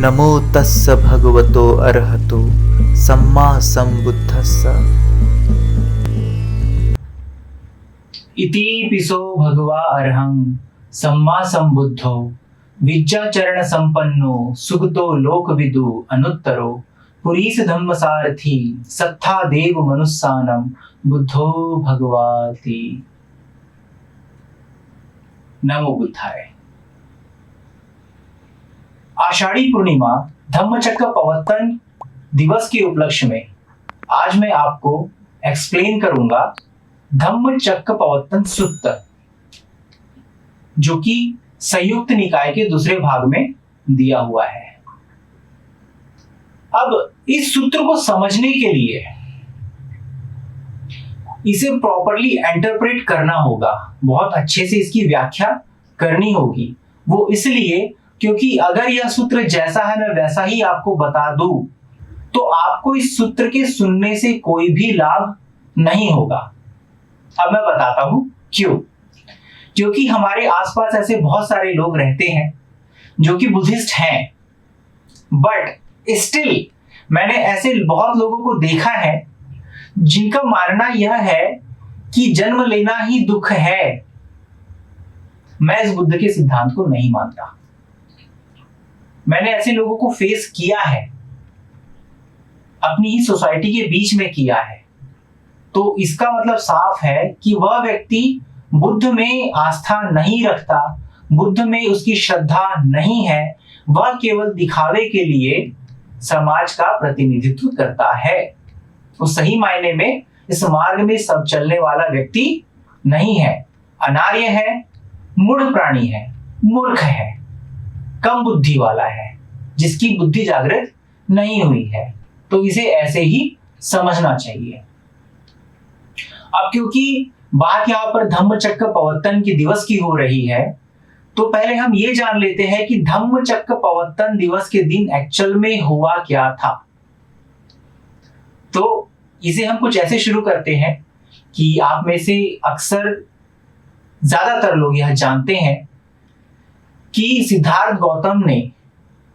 नमो तस्स भगवतो अरहतो सम्मा सम्बुद्धस्स। इति पिसो भगवा अर्हं सम्मा सम्बुद्धो विद्याचरण संपन्नो सुगतो लोकविदु अनुत्तरो पुरीस धम्म सारथी सत्था देव मनुस्सानम बुद्धो भगवाति। नमो बुद्धाय। आषाढ़ी पूर्णिमा धम्मचक्र प्रवर्तन दिवस के उपलक्ष्य में आज मैं आपको एक्सप्लेन करूंगा धम्मचक्र प्रवर्तन सूत्र, जो कि संयुक्त निकाय के दूसरे भाग में दिया हुआ है। अब इस सूत्र को समझने के लिए इसे प्रॉपरली इंटरप्रेट करना होगा, बहुत अच्छे से इसकी व्याख्या करनी होगी। वो इसलिए क्योंकि अगर यह सूत्र जैसा है मैं वैसा ही आपको बता दूं तो आपको इस सूत्र के सुनने से कोई भी लाभ नहीं होगा। अब मैं बताता हूं क्यों। क्योंकि हमारे आसपास ऐसे बहुत सारे लोग रहते हैं जो कि बुद्धिस्ट हैं, बट स्टिल मैंने ऐसे बहुत लोगों को देखा है जिनका मानना यह है कि जन्म लेना ही दुख है। मैं इस बुद्ध के सिद्धांत को नहीं मानता। मैंने ऐसे लोगों को फेस किया है, अपनी ही सोसाइटी के बीच में किया है। तो इसका मतलब साफ है कि वह व्यक्ति बुद्ध में आस्था नहीं रखता, बुद्ध में उसकी श्रद्धा नहीं है, वह केवल दिखावे के लिए समाज का प्रतिनिधित्व करता है। वो सही मायने में इस मार्ग में सब चलने वाला व्यक्ति नहीं है, अनार्य है, मूढ़ प्राणी है, मूर्ख है, कम बुद्धि वाला है, जिसकी बुद्धि जागृत नहीं हुई है। तो इसे ऐसे ही समझना चाहिए। अब क्योंकि बात यहाँ पर धम्मचक्र प्रवर्तन के दिवस की हो रही है, तो पहले हम ये जान लेते हैं कि धम्मचक्र प्रवर्तन दिवस के दिन एक्चुअल में हुआ क्या था। तो इसे हम कुछ ऐसे शुरू करते हैं कि आप में से अक्सर ज्यादातर लोग यह जानते हैं कि सिद्धार्थ गौतम ने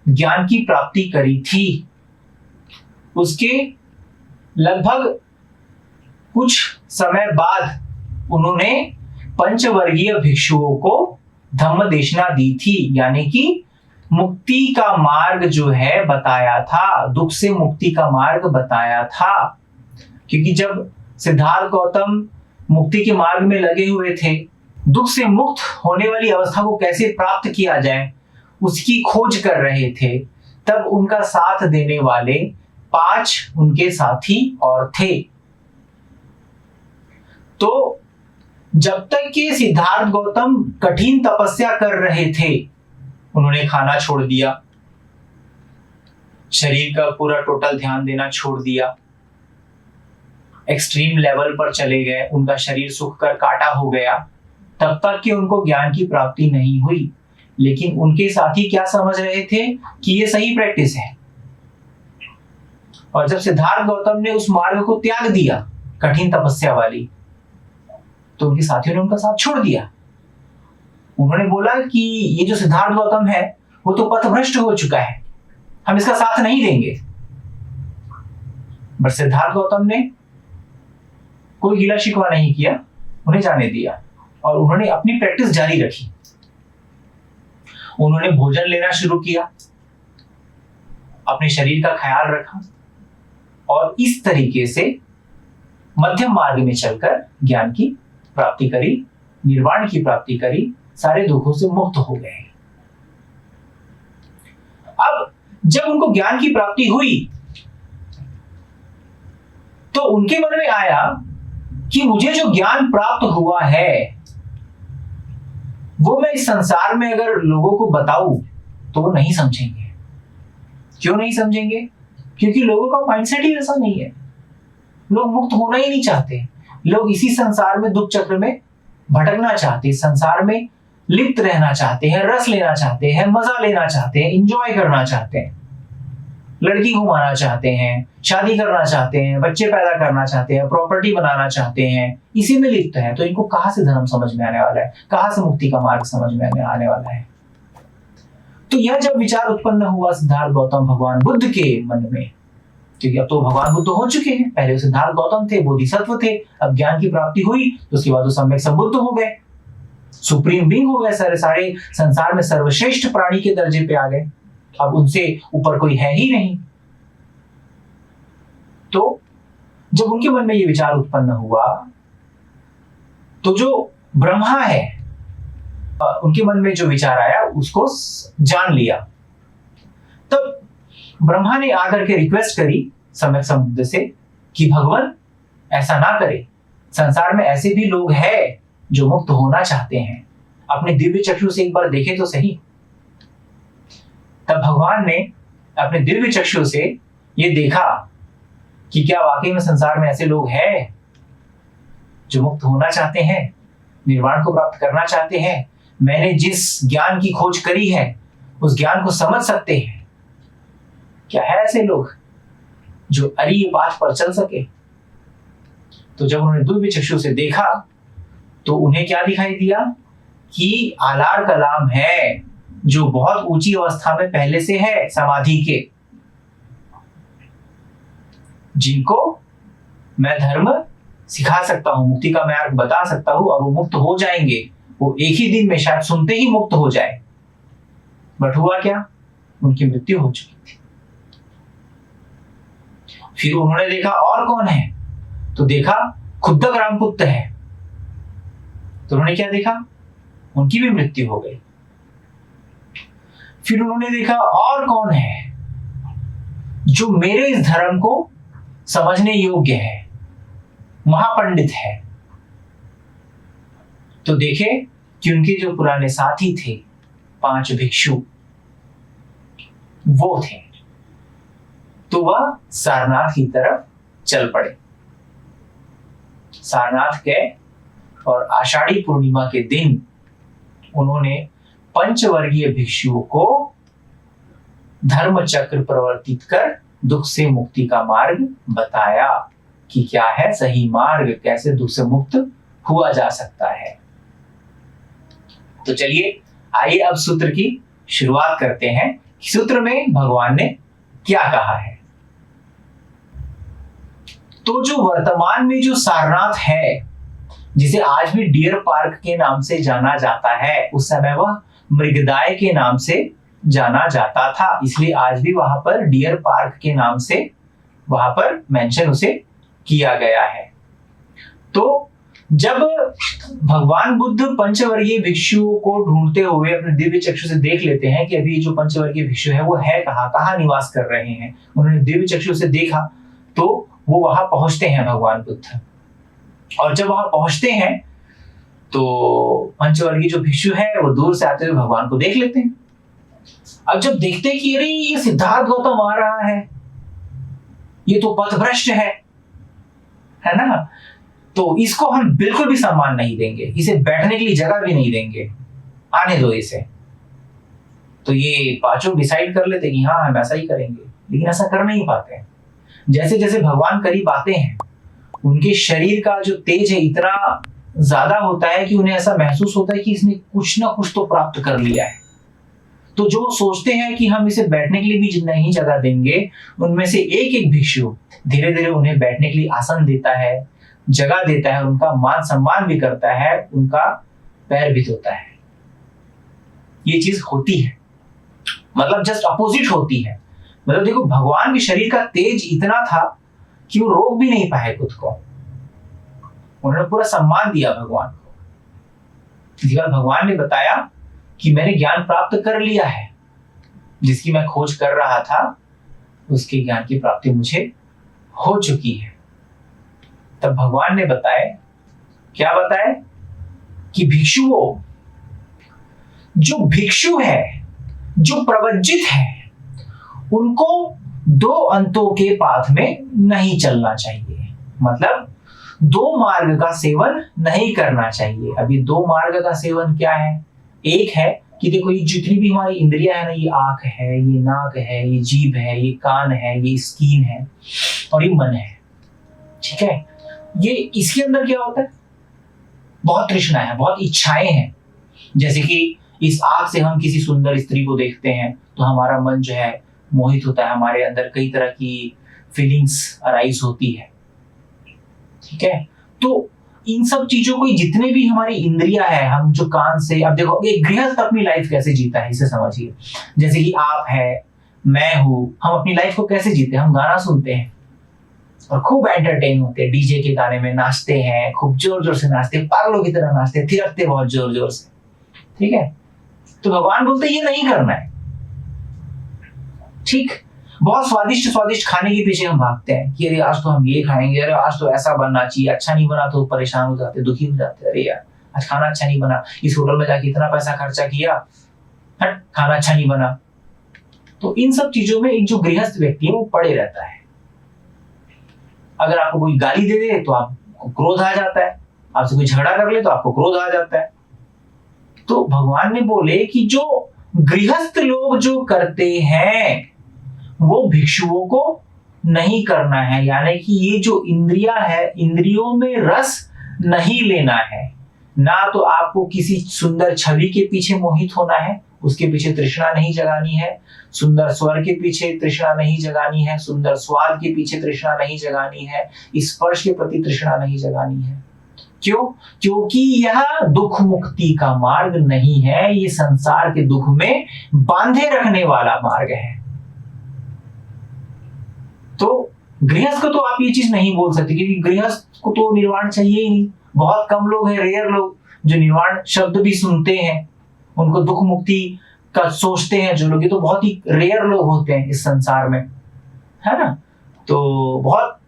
ज्ञान की प्राप्ति करी थी। उसके लगभग कुछ समय बाद उन्होंने पंचवर्गीय भिक्षुओं को धम्म देशना दी थी, यानी कि मुक्ति का मार्ग जो है बताया था, दुख से मुक्ति का मार्ग बताया था। क्योंकि जब सिद्धार्थ गौतम मुक्ति के मार्ग में लगे हुए थे, दुख से मुक्त होने वाली अवस्था को कैसे प्राप्त किया जाए उसकी खोज कर रहे थे, तब उनका साथ देने वाले 5 उनके साथी और थे। तो जब तक कि सिद्धार्थ गौतम कठिन तपस्या कर रहे थे, उन्होंने खाना छोड़ दिया, शरीर का पूरा टोटल ध्यान देना छोड़ दिया, एक्सट्रीम लेवल पर चले गए, उनका शरीर सूख कर काटा हो गया, तब तक कि उनको ज्ञान की प्राप्ति नहीं हुई। लेकिन उनके साथी क्या समझ रहे थे कि ये सही प्रैक्टिस है। और जब सिद्धार्थ गौतम ने उस मार्ग को त्याग दिया, कठिन तपस्या वाली, तो उनके साथियों ने उनका साथ छोड़ दिया। उन्होंने बोला कि ये जो सिद्धार्थ गौतम है वो तो पथभ्रष्ट हो चुका है, हम इसका साथ नहीं देंगे। बट सिद्धार्थ गौतम ने कोई गिला शिकवा नहीं किया, उन्हें जाने दिया और उन्होंने अपनी प्रैक्टिस जारी रखी। उन्होंने भोजन लेना शुरू किया, अपने शरीर का ख्याल रखा और इस तरीके से मध्यम मार्ग में चलकर ज्ञान की प्राप्ति करी, निर्वाण की प्राप्ति करी, सारे दुखों से मुक्त हो गए। अब जब उनको ज्ञान की प्राप्ति हुई तो उनके मन में आया कि मुझे जो ज्ञान प्राप्त हुआ है वो मैं इस संसार में अगर लोगों को बताऊं तो वो नहीं समझेंगे। क्यों नहीं समझेंगे? क्योंकि लोगों का माइंडसेट ही ऐसा नहीं है। लोग मुक्त होना ही नहीं चाहते, लोग इसी संसार में दुख चक्र में भटकना चाहते हैं, संसार में लिप्त रहना चाहते हैं, रस लेना चाहते हैं, मजा लेना चाहते हैं, इंजॉय करना चाहते हैं, लड़की घुमाना चाहते हैं, शादी करना चाहते हैं, बच्चे पैदा करना चाहते हैं, प्रॉपर्टी बनाना चाहते हैं, इसी में लिप्त है। तो इनको कहां से धर्म समझ में आने वाला है, कहां से मुक्ति का मार्ग समझ में आने वाला है? तो यह जब विचार उत्पन्न हुआ सिद्धार्थ गौतम भगवान बुद्ध के मन में, क्योंकि अब तो भगवान बुद्ध हो चुके हैं, पहले सिद्धार्थ गौतम थे, बोधिसत्व थे, अब ज्ञान की प्राप्ति हुई तो उसके बाद वो सम्यक संबुद्ध हो गए, सुप्रीम बीइंग हो गए, सारे संसार में सर्वश्रेष्ठ प्राणी के दर्जे पे आ गए, अब उनसे ऊपर कोई है ही नहीं। तो जब उनके मन में ये विचार उत्पन्न हुआ तो जो ब्रह्मा है उनके मन में जो विचार आया उसको जान लिया। तब ब्रह्मा ने आकर के रिक्वेस्ट करी सम्यक संबुद्ध से कि भगवान ऐसा ना करे, संसार में ऐसे भी लोग हैं जो मुक्त होना चाहते हैं, अपने दिव्य चक्षु से एक बार देखे तो सही। तब भगवान ने अपने दिव्य चक्षु से ये देखा कि क्या वाकई में संसार में ऐसे लोग हैं जो मुक्त होना चाहते हैं, निर्वाण को प्राप्त करना चाहते हैं, मैंने जिस ज्ञान की खोज करी है उस ज्ञान को समझ सकते हैं, क्या है ऐसे लोग जो अरिय पाथ पर चल सके। तो जब उन्होंने दिव्य चक्षु से देखा तो उन्हें क्या दिखाई दिया कि आलार कलाम है जो बहुत ऊंची अवस्था में पहले से है समाधि के, जिनको मैं धर्म सिखा सकता हूं, मुक्ति का मार्ग बता सकता हूं और वो मुक्त हो जाएंगे, वो एक ही दिन में शायद सुनते ही मुक्त हो जाए। बट हुआ क्या, उनकी मृत्यु हो चुकी थी। फिर उन्होंने देखा और कौन है, तो देखा खुद्दक रामपुत्र है, तो उन्होंने क्या देखा, उनकी भी मृत्यु हो गई। फिर उन्होंने देखा और कौन है जो मेरे इस धर्म को समझने योग्य है, महापंडित है, तो देखे कि उनके जो पुराने साथी थे 5 भिक्षु वो थे, तो वह सारनाथ की तरफ चल पड़े। सारनाथ गए और आषाढ़ी पूर्णिमा के दिन उन्होंने पंचवर्गीय भिक्षुओं को धर्म चक्र प्रवर्तित कर दुख से मुक्ति का मार्ग बताया कि क्या है सही मार्ग, कैसे दुख से मुक्त हुआ जा सकता है। तो चलिए आइए अब सूत्र की शुरुआत करते हैं कि सूत्र में भगवान ने क्या कहा है। तो जो वर्तमान में जो सारनाथ है, जिसे आज भी डियर पार्क के नाम से जाना जाता है, उस समय वह मृगदाय के नाम से जाना जाता था, इसलिए आज भी वहां पर डियर पार्क के नाम से वहां पर मेंशन उसे किया गया है। तो जब भगवान बुद्ध पंचवर्गीय भिक्षुओं को ढूंढते हुए अपने दिव्य चक्षु से देख लेते हैं कि अभी जो पंचवर्गीय भिक्षु है वो है कहाँ निवास कर रहे हैं, उन्होंने दिव्य चक्षु से देखा तो वो वहां पहुंचते हैं भगवान बुद्ध। और जब वहां पहुंचते हैं तो पंचवर्गीय जो भिक्षु है वो दूर से आते हुए भगवान को देख लेते हैं। अब जब देखते हैं कि अरे ये सिद्धार्थ गौतम आ रहा है, ये तो पथभ्रष्ट है ना, तो इसको हम बिल्कुल भी सम्मान नहीं देंगे, इसे बैठने के लिए जगह भी नहीं देंगे, आने दो इसे। तो ये 5 डिसाइड कर लेते कि हाँ हम ऐसा ही करेंगे, लेकिन ऐसा कर नहीं पाते। जैसे जैसे भगवान करीब आते हैं उनके शरीर का जो तेज है इतना ज्यादा होता है कि उन्हें ऐसा महसूस होता है कि इसने कुछ ना कुछ तो प्राप्त कर लिया है। तो जो सोचते हैं कि हम इसे बैठने के लिए भी नहीं जगह देंगे, उनमें से एक एक भिक्षु धीरे धीरे उन्हें बैठने के लिए आसन देता है, जगह देता है, उनका मान सम्मान भी करता है, उनका पैर भी धोता है। ये चीज होती है, मतलब जस्ट अपोजिट होती है। मतलब देखो भगवान के शरीर का तेज इतना था कि वो रोक भी नहीं पाए खुद को, उन्होंने पूरा सम्मान दिया भगवान को। इस बार भगवान ने बताया कि मैंने ज्ञान प्राप्त कर लिया है, जिसकी मैं खोज कर रहा था उसके ज्ञान की प्राप्ति मुझे हो चुकी है। तब भगवान ने बताया, क्या बताया कि भिक्षुओं, जो भिक्षु है, जो प्रवज्जित है, उनको 2 अंतों के पाथ में नहीं चलना चाहिए, मतलब 2 मार्ग का सेवन नहीं करना चाहिए। अभी 2 मार्ग का सेवन क्या है, एक है कि देखो ये जितनी भी हमारी इंद्रियां है ना, ये आंख है, ये नाक है, ये जीभ है, ये कान है, ये स्किन है और ये मन है, ठीक है। ये इसके अंदर क्या होता है, बहुत तृष्णा है, बहुत इच्छाएं हैं। जैसे कि इस आंख से हम किसी सुंदर स्त्री को देखते हैं तो हमारा मन जो है मोहित होता है, हमारे अंदर कई तरह की फीलिंग्स अराइज होती है। ठीक है, तो इन सब चीजों को, जितने भी हमारी इंद्रियां है, हम जो कान से, अब देखो एक गृहस्थ अपनी लाइफ कैसे जीता है इसे समझिए। जैसे कि आप है, मैं हूं, हम अपनी लाइफ को कैसे जीते हैं? हम गाना सुनते हैं और खूब एंटरटेन होते हैं, डीजे के गाने में नाचते हैं, खूब जोर जोर से नाचते हैं, पागलों की तरह नाचते हैं, थिरकते बहुत जोर जोर से। ठीक है, तो भगवान बोलते ये नहीं करना है। ठीक, बहुत स्वादिष्ट स्वादिष्ट खाने के पीछे हम भागते हैं कि अरे आज तो हम ये खाएंगे, अरे आज तो ऐसा बनना चाहिए, अच्छा नहीं बना तो परेशान हो जाते, दुखी हो जाते, अरे यार आज खाना अच्छा नहीं बना, इस होटल में जाके इतना पैसा खर्चा किया, हट खाना अच्छा नहीं बना। तो इन सब चीजों में एक जो गृहस्थ व्यक्ति है वो पड़े रहता है। अगर आपको कोई गाली दे दे तो आपको क्रोध आ जाता है, आपसे कोई झगड़ा कर ले तो आपको क्रोध आ जाता है। तो भगवान ने बोले कि जो गृहस्थ लोग जो करते हैं वो भिक्षुओं को नहीं करना है, यानी कि ये जो इंद्रियां है, इंद्रियों में रस नहीं लेना है। ना तो आपको किसी सुंदर छवि के पीछे मोहित होना है, उसके पीछे तृष्णा नहीं जगानी है, सुंदर स्वर के पीछे तृष्णा नहीं जगानी है, सुंदर स्वाद के पीछे तृष्णा नहीं जगानी है, स्पर्श के प्रति तृष्णा नहीं जगानी है। क्यों? क्योंकि यह दुख मुक्ति का मार्ग नहीं है, ये संसार के दुख में बांधे रखने वाला मार्ग है। तो गृहस्थ को तो आप ये चीज नहीं बोल सकते, क्योंकि गृहस्थ को तो निर्वाण चाहिए ही नहीं। बहुत कम लोग हैं, रेयर लोग जो निर्वाण शब्द भी सुनते हैं, उनको दुख मुक्ति का सोचते हैं जो लोग, ये तो बहुत ही रेयर लोग होते हैं इस संसार में, है ना। तो बहुत,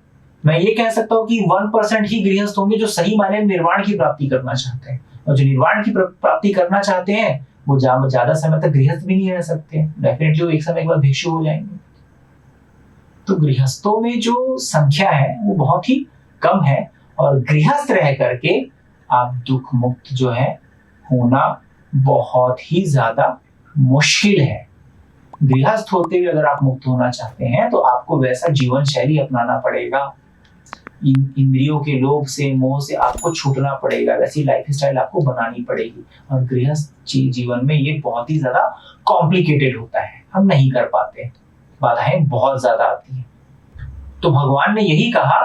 मैं ये कह सकता हूँ कि 1% ही गृहस्थ होंगे जो सही मायने में निर्वाण की प्राप्ति करना चाहते हैं, और जो निर्वाण की प्राप्ति करना चाहते हैं वो ज्यादा समय तक गृहस्थ भी नहीं रह सकते, डेफिनेटली वो एक समय के बाद भिक्षु हो जाएंगे। तो गृहस्थों में जो संख्या है वो बहुत ही कम है, और गृहस्थ रह करके आप दुख मुक्त जो है होना बहुत ही ज्यादा मुश्किल है। गृहस्थ होते हुए अगर आप मुक्त होना चाहते हैं तो आपको वैसा जीवन शैली अपनाना पड़ेगा, इंद्रियों के लोभ से, मोह से आपको छूटना पड़ेगा, वैसी लाइफ स्टाइल आपको बनानी पड़ेगी। और गृहस्थ जीवन में ये बहुत ही ज्यादा कॉम्प्लिकेटेड होता है, हम नहीं कर पाते, बाधाएं बहुत ज्यादा आती हैं। तो भगवान ने यही कहा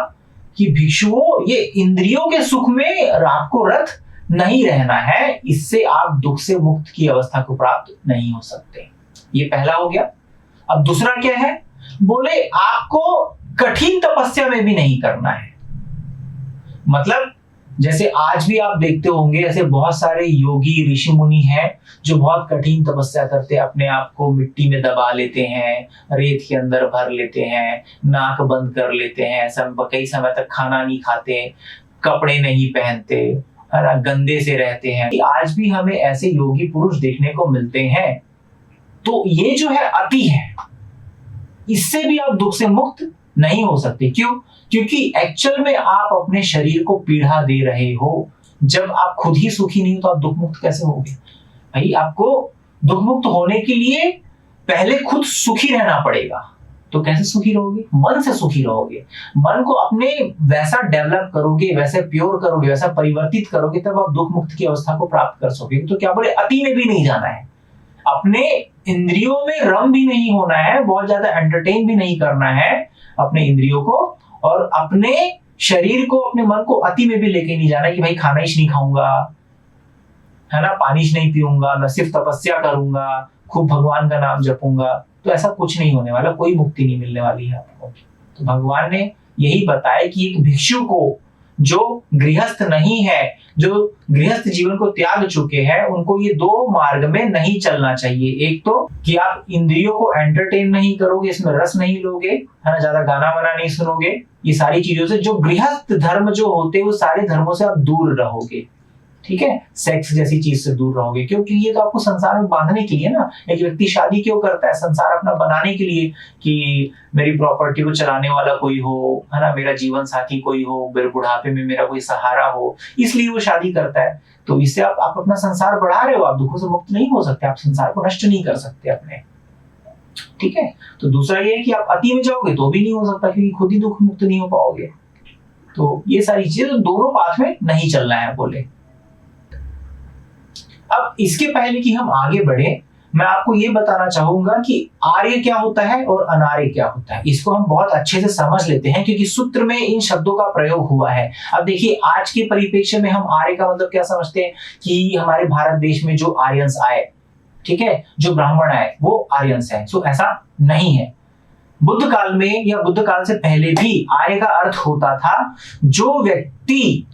कि भिक्षुओं, ये इंद्रियों के सुख में आपको रत नहीं रहना है, इससे आप दुख से मुक्त की अवस्था को प्राप्त नहीं हो सकते। ये पहला हो गया। अब दूसरा क्या है? बोले आपको कठिन तपस्या में भी नहीं करना है। मतलब जैसे आज भी आप देखते होंगे, ऐसे बहुत सारे योगी ऋषि मुनि हैं जो बहुत कठिन तपस्या करते हैं, अपने आप को मिट्टी में दबा लेते हैं, रेत के अंदर भर लेते हैं, नाक बंद कर लेते हैं, कई समय तक खाना नहीं खाते, कपड़े नहीं पहनते, है ना, गंदे से रहते हैं। आज भी हमें ऐसे योगी पुरुष देखने को मिलते हैं। तो ये जो है अति है, इससे भी आप दुख से मुक्त नहीं हो सकते। क्यों? क्योंकि एक्चुअल में आप अपने शरीर को पीड़ा दे रहे हो। जब आप खुद ही सुखी नहीं हो तो आप दुख मुक्त कैसे होगे? भाई आपको दुख मुक्त होने के लिए पहले खुद सुखी रहना पड़ेगा। तो कैसे सुखी रहोगे? मन से सुखी रहोगे। मन को अपने वैसा डेवलप करोगे, वैसे प्योर करोगे, वैसा परिवर्तित करोगे, तब आप दुख मुक्त की अवस्था को प्राप्त कर सकोगे। तो क्या बोले, अति में भी नहीं जाना है, अपने इंद्रियों में रम भी नहीं होना है, बहुत ज्यादा एंटरटेन भी नहीं करना है अपने इंद्रियों को, और अपने शरीर को, अपने मन को अति में भी लेके नहीं जाना है कि भाई खाना ही नहीं खाऊंगा, है ना, पानी नहीं पीऊंगा, मैं सिर्फ तपस्या करूंगा, खूब भगवान का नाम जपूंगा। तो ऐसा कुछ नहीं होने वाला, कोई मुक्ति नहीं मिलने वाली है आपको। तो भगवान ने यही बताया कि एक भिक्षु को जो गृहस्थ नहीं है, जो गृहस्थ जीवन को त्याग चुके हैं, उनको ये दो मार्ग में नहीं चलना चाहिए। एक तो कि आप इंद्रियों को एंटरटेन नहीं करोगे, इसमें रस नहीं लोगे, है ना, ज्यादा गाना वाना नहीं सुनोगे, ये सारी चीजों से, जो गृहस्थ धर्म जो होते हैं वो सारे धर्मों से आप दूर रहोगे। ठीक है, सेक्स जैसी चीज से दूर रहोगे, क्योंकि ये तो आपको संसार में बांधने के लिए ना। एक व्यक्ति शादी क्यों करता है? संसार अपना बनाने के लिए, कि मेरी प्रॉपर्टी को चलाने वाला कोई हो, है ना, मेरा जीवन साथी कोई हो, मेरे बुढ़ापे में मेरा कोई सहारा हो, इसलिए वो शादी करता है। तो इससे आप अपना संसार बढ़ा रहे हो, आप दुखों से मुक्त नहीं हो सकते, आप संसार को नष्ट नहीं कर सकते अपने। ठीक है, तो दूसरा ये है कि आप अति में जाओगे तो भी नहीं हो सकता, क्योंकि खुद ही दुख मुक्त नहीं हो पाओगे। तो ये सारी चीजें दोनों पाथ में नहीं चलना है बोले। अब इसके पहले कि हम आगे बढ़े, मैं आपको ये बताना चाहूंगा कि आर्य क्या होता है और अनार्य क्या होता है। इसको हम बहुत अच्छे से समझ लेते हैं क्योंकि सूत्र में इन शब्दों का प्रयोग हुआ है। अब देखिए, आज के परिप्रेक्ष्य में हम आर्य का मतलब क्या समझते हैं कि हमारे भारत देश में जो आर्यंस आए, ठीक है, जो ब्राह्मण आए वो आर्यंस है। सो ऐसा नहीं है। बुद्ध काल में या बुद्ध काल से पहले भी आर्य का अर्थ होता था जो व्यक्ति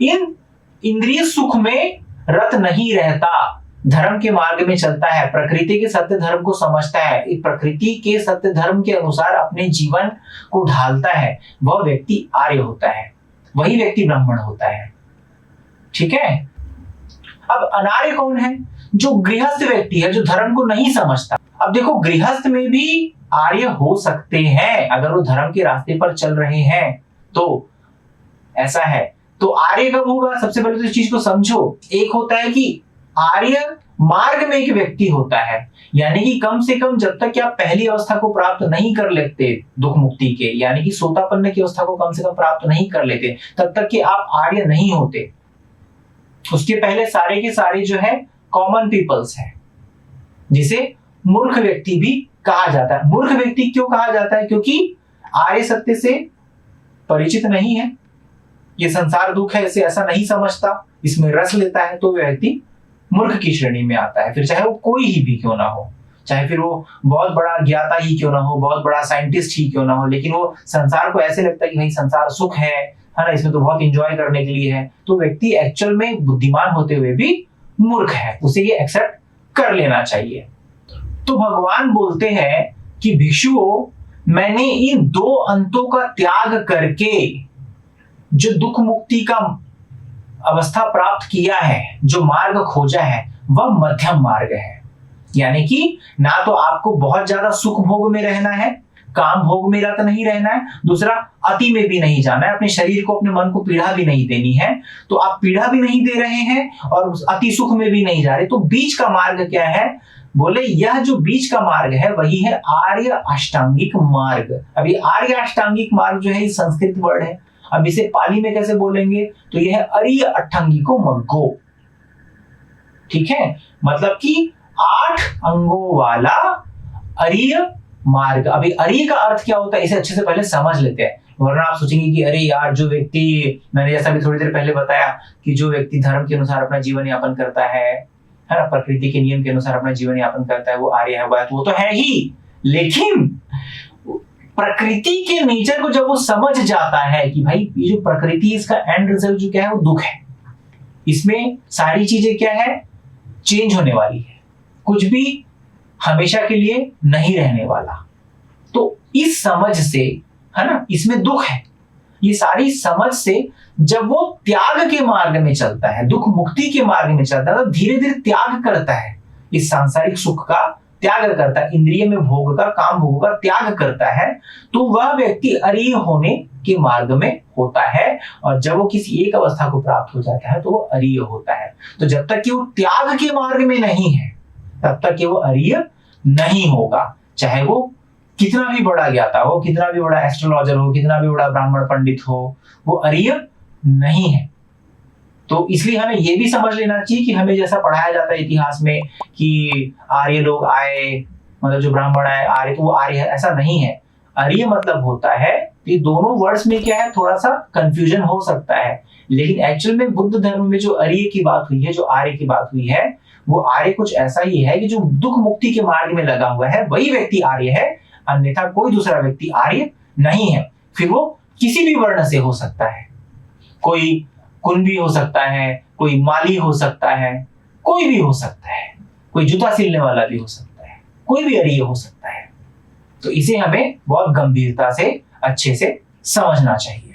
इन इंद्रिय सुख में रत नहीं रहता, धर्म के मार्ग में चलता है, प्रकृति के सत्य धर्म को समझता है, इस प्रकृति के सत्य धर्म के अनुसार अपने जीवन को ढालता है, वह व्यक्ति आर्य होता है, वही व्यक्ति ब्राह्मण होता है। ठीक है। अब अनार्य कौन है? जो गृहस्थ व्यक्ति है, जो धर्म को नहीं समझता। अब देखो, गृहस्थ में भी आर्य हो सकते हैं अगर वो धर्म के रास्ते पर चल रहे हैं, तो ऐसा है। तो आर्य कब होगा? सबसे पहले तो इस चीज को समझो। एक होता है कि आर्य मार्ग में एक व्यक्ति होता है, यानी कि कम से कम जब तक कि आप पहली अवस्था को प्राप्त नहीं कर लेते दुख मुक्ति के, यानी कि सोतापन्न की अवस्था को कम से कम प्राप्त नहीं कर लेते, तब तक कि आप आर्य नहीं होते। उसके पहले सारे के सारे जो है कॉमन पीपल्स है, जिसे मूर्ख व्यक्ति भी कहा जाता है। मूर्ख व्यक्ति क्यों कहा जाता है? क्योंकि आर्य सत्य से परिचित नहीं है, ये संसार दुख है इसे ऐसा नहीं समझता, इसमें रस लेता है, तो व्यक्ति मूर्ख की श्रेणी में आता है। फिर चाहे वो कोई ही भी क्यों ना हो, चाहे फिर वो बहुत बड़ा ज्ञाता ही क्यों ना हो, बहुत बड़ा साइंटिस्ट ही क्यों ना हो, लेकिन वो संसार को ऐसे लगता है कि भाई संसार सुख है ना, इसमें तो बहुत इंजॉय करने के लिए है, तो व्यक्ति एक्चुअल में बुद्धिमान होते हुए भी मूर्ख है, उसे ये एक्सेप्ट कर लेना चाहिए। तो भगवान बोलते हैं कि भिक्षुओं, मैंने इन दो अंतों का त्याग करके जो दुख मुक्ति का अवस्था प्राप्त किया है, जो मार्ग खोजा है, वह मध्यम मार्ग है। यानी कि ना तो आपको बहुत ज्यादा सुख भोग में रहना है, काम भोग में रत नहीं रहना है, दूसरा अति में भी नहीं जाना है, अपने शरीर को अपने मन को पीड़ा भी नहीं देनी है। तो आप पीड़ा भी नहीं दे रहे हैं और अति सुख में भी नहीं जा रहे, तो बीच का मार्ग क्या है? बोले यह जो बीच का मार्ग है वही है आर्य अष्टांगिक मार्ग। अभी आर्य अष्टांगिक मार्ग जो है ये संस्कृत वर्ड है, अब इसे पाली में कैसे बोलेंगे? तो यह है अरिय अष्टांगिको मग्गो। ठीक है, मतलब कि 8 अंगों वाला अरिय मार्ग। अभी अरिय का अर्थ क्या होता है इसे अच्छे से पहले समझ लेते हैं, वरना आप सोचेंगे कि अरे यार, जो व्यक्ति, मैंने जैसा भी थोड़ी देर पहले बताया कि जो व्यक्ति धर्म के अनुसार अपना जीवन यापन करता है ना, प्रकृति के नियम के अनुसार अपना जीवन यापन करता है, वो आर्य है। वो तो है ही, लेकिन प्रकृति के नेचर को जब वो समझ जाता है कि भाई ये जो प्रकृति है इसका एंड रिजल्ट जो क्या है वो दुख है, इसमें सारी चीजें क्या है, चेंज होने वाली है, कुछ भी हमेशा के लिए नहीं रहने वाला। तो इस समझ से, है ना, इसमें दुख है, ये सारी समझ से जब वो त्याग के मार्ग में चलता है, दुख मुक्ति के मार्ग में चलता है, तो धीरे धीरे त्याग करता है, इस सांसारिक सुख का त्याग करता है, इंद्रिय में भोग का, काम भोग का त्याग करता है, तो वह व्यक्ति अरिय होने के मार्ग में होता है। और जब वो किसी एक अवस्था को प्राप्त हो जाता है तो वो अरिय होता है। तो जब तक कि वो त्याग के मार्ग में नहीं है तब तक कि वो अरिय नहीं होगा, चाहे वो कितना भी बड़ा ज्ञाता हो, कितना भी बड़ा एस्ट्रोलॉजर हो, कितना भी बड़ा ब्राह्मण पंडित हो, वो अरिय नहीं है। तो इसलिए हमें यह भी समझ लेना चाहिए कि हमें जैसा पढ़ाया जाता है इतिहास में कि आर्य लोग आए, मतलब जो ब्राह्मण आए आर्य, तो वो आर्य है, ऐसा नहीं है। आर्य मतलब होता है, ये दोनों वर्ड्स में क्या है, थोड़ा सा कंफ्यूजन हो सकता है, लेकिन एक्चुअल में बुद्ध धर्म में जो आर्य की बात हुई है, जो आर्य की बात हुई है, वो आर्य कुछ ऐसा ही है कि जो दुख मुक्ति के मार्ग में लगा हुआ है वही व्यक्ति आर्य है, अन्यथा कोई दूसरा व्यक्ति आर्य नहीं है। फिर वो किसी भी वर्ण से हो सकता है, कोई कुंभी हो सकता है, कोई माली हो सकता है, कोई भी हो सकता है, कोई जूता सिलने वाला भी हो सकता है, कोई भी अरिय हो सकता है। तो इसे हमें बहुत गंभीरता से अच्छे से समझना चाहिए।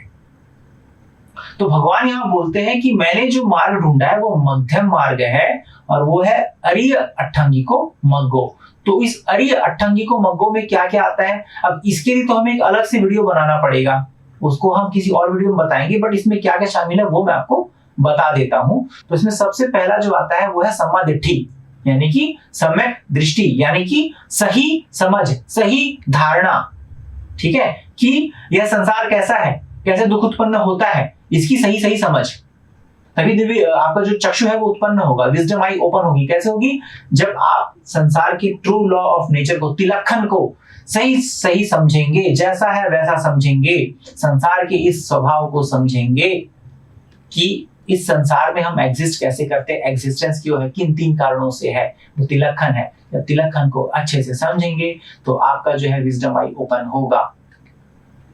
तो भगवान यहां बोलते हैं कि मैंने जो मार्ग ढूंढा है वो मध्यम मार्ग है, और वो है अरिय अष्टांगिको मग्गो। तो इस अरिय अष्टांगिको मग्गो में क्या क्या आता है, अब इसके लिए तो हमें एक अलग से वीडियो बनाना पड़ेगा, उसको हम किसी और वीडियो में बताएंगे, बट इसमें क्या क्या शामिल है वो मैं आपको बता देता हूं। तो इसमें सबसे पहला जो आता है वो है सम्मा दिट्ठी, यानी कि सम्यक दृष्टि, यानी कि सही समझ, सही धारणा। ठीक है, कि यह संसार कैसा है, कैसे दुख उत्पन्न होता है, इसकी सही सही समझ, तभी दिव्य आपका जो चक्षु है वो उत्पन्न होगा, विजडम आई ओपन होगी। कैसे होगी? जब आप संसार के ट्रू लॉ ऑफ नेचर को, तिलक्षण को सही सही समझेंगे, जैसा है वैसा समझेंगे, संसार के इस स्वभाव को समझेंगे कि इस संसार में हम एग्जिस्ट कैसे करते हैं, एग्जिस्टेंस क्यों है, किन 3 कारणों से है, वो तिलक्षण है। जब तिलक्षण को अच्छे से समझेंगे तो आपका जो है विजडम आई ओपन होगा,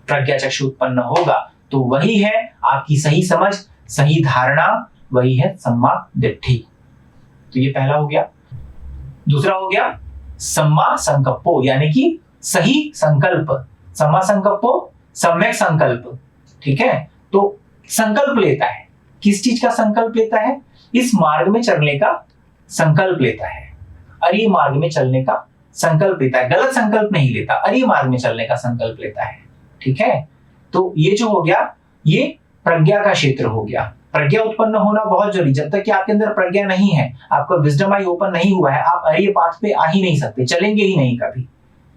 प्रज्ञा चक्षु उत्पन्न होगा। तो वही है आपकी सही समझ, सही धारणा, वही है सम्मा दिट्ठी। तो ये पहला हो गया। दूसरा हो गया सम्मा संकल्पो, यानी कि सही संकल्प। सम्मा संकल्पो सम्यक संकल्प, ठीक है। तो संकल्प लेता है, किस चीज का संकल्प लेता है? इस मार्ग में चलने का संकल्प लेता है, अरे मार्ग में चलने का संकल्प लेता है, गलत संकल्प नहीं लेता, अरे मार्ग में चलने का संकल्प लेता है, ठीक है। तो ये जो हो गया, ये प्रज्ञा का क्षेत्र हो गया। प्रज्ञा उत्पन्न होना बहुत जरूरी। जब तक कि आपके अंदर प्रज्ञा नहीं है, आपका विजडम आई ओपन नहीं हुआ है, आप अरे पाथ पे आ ही नहीं सकते, चलेंगे ही नहीं कभी।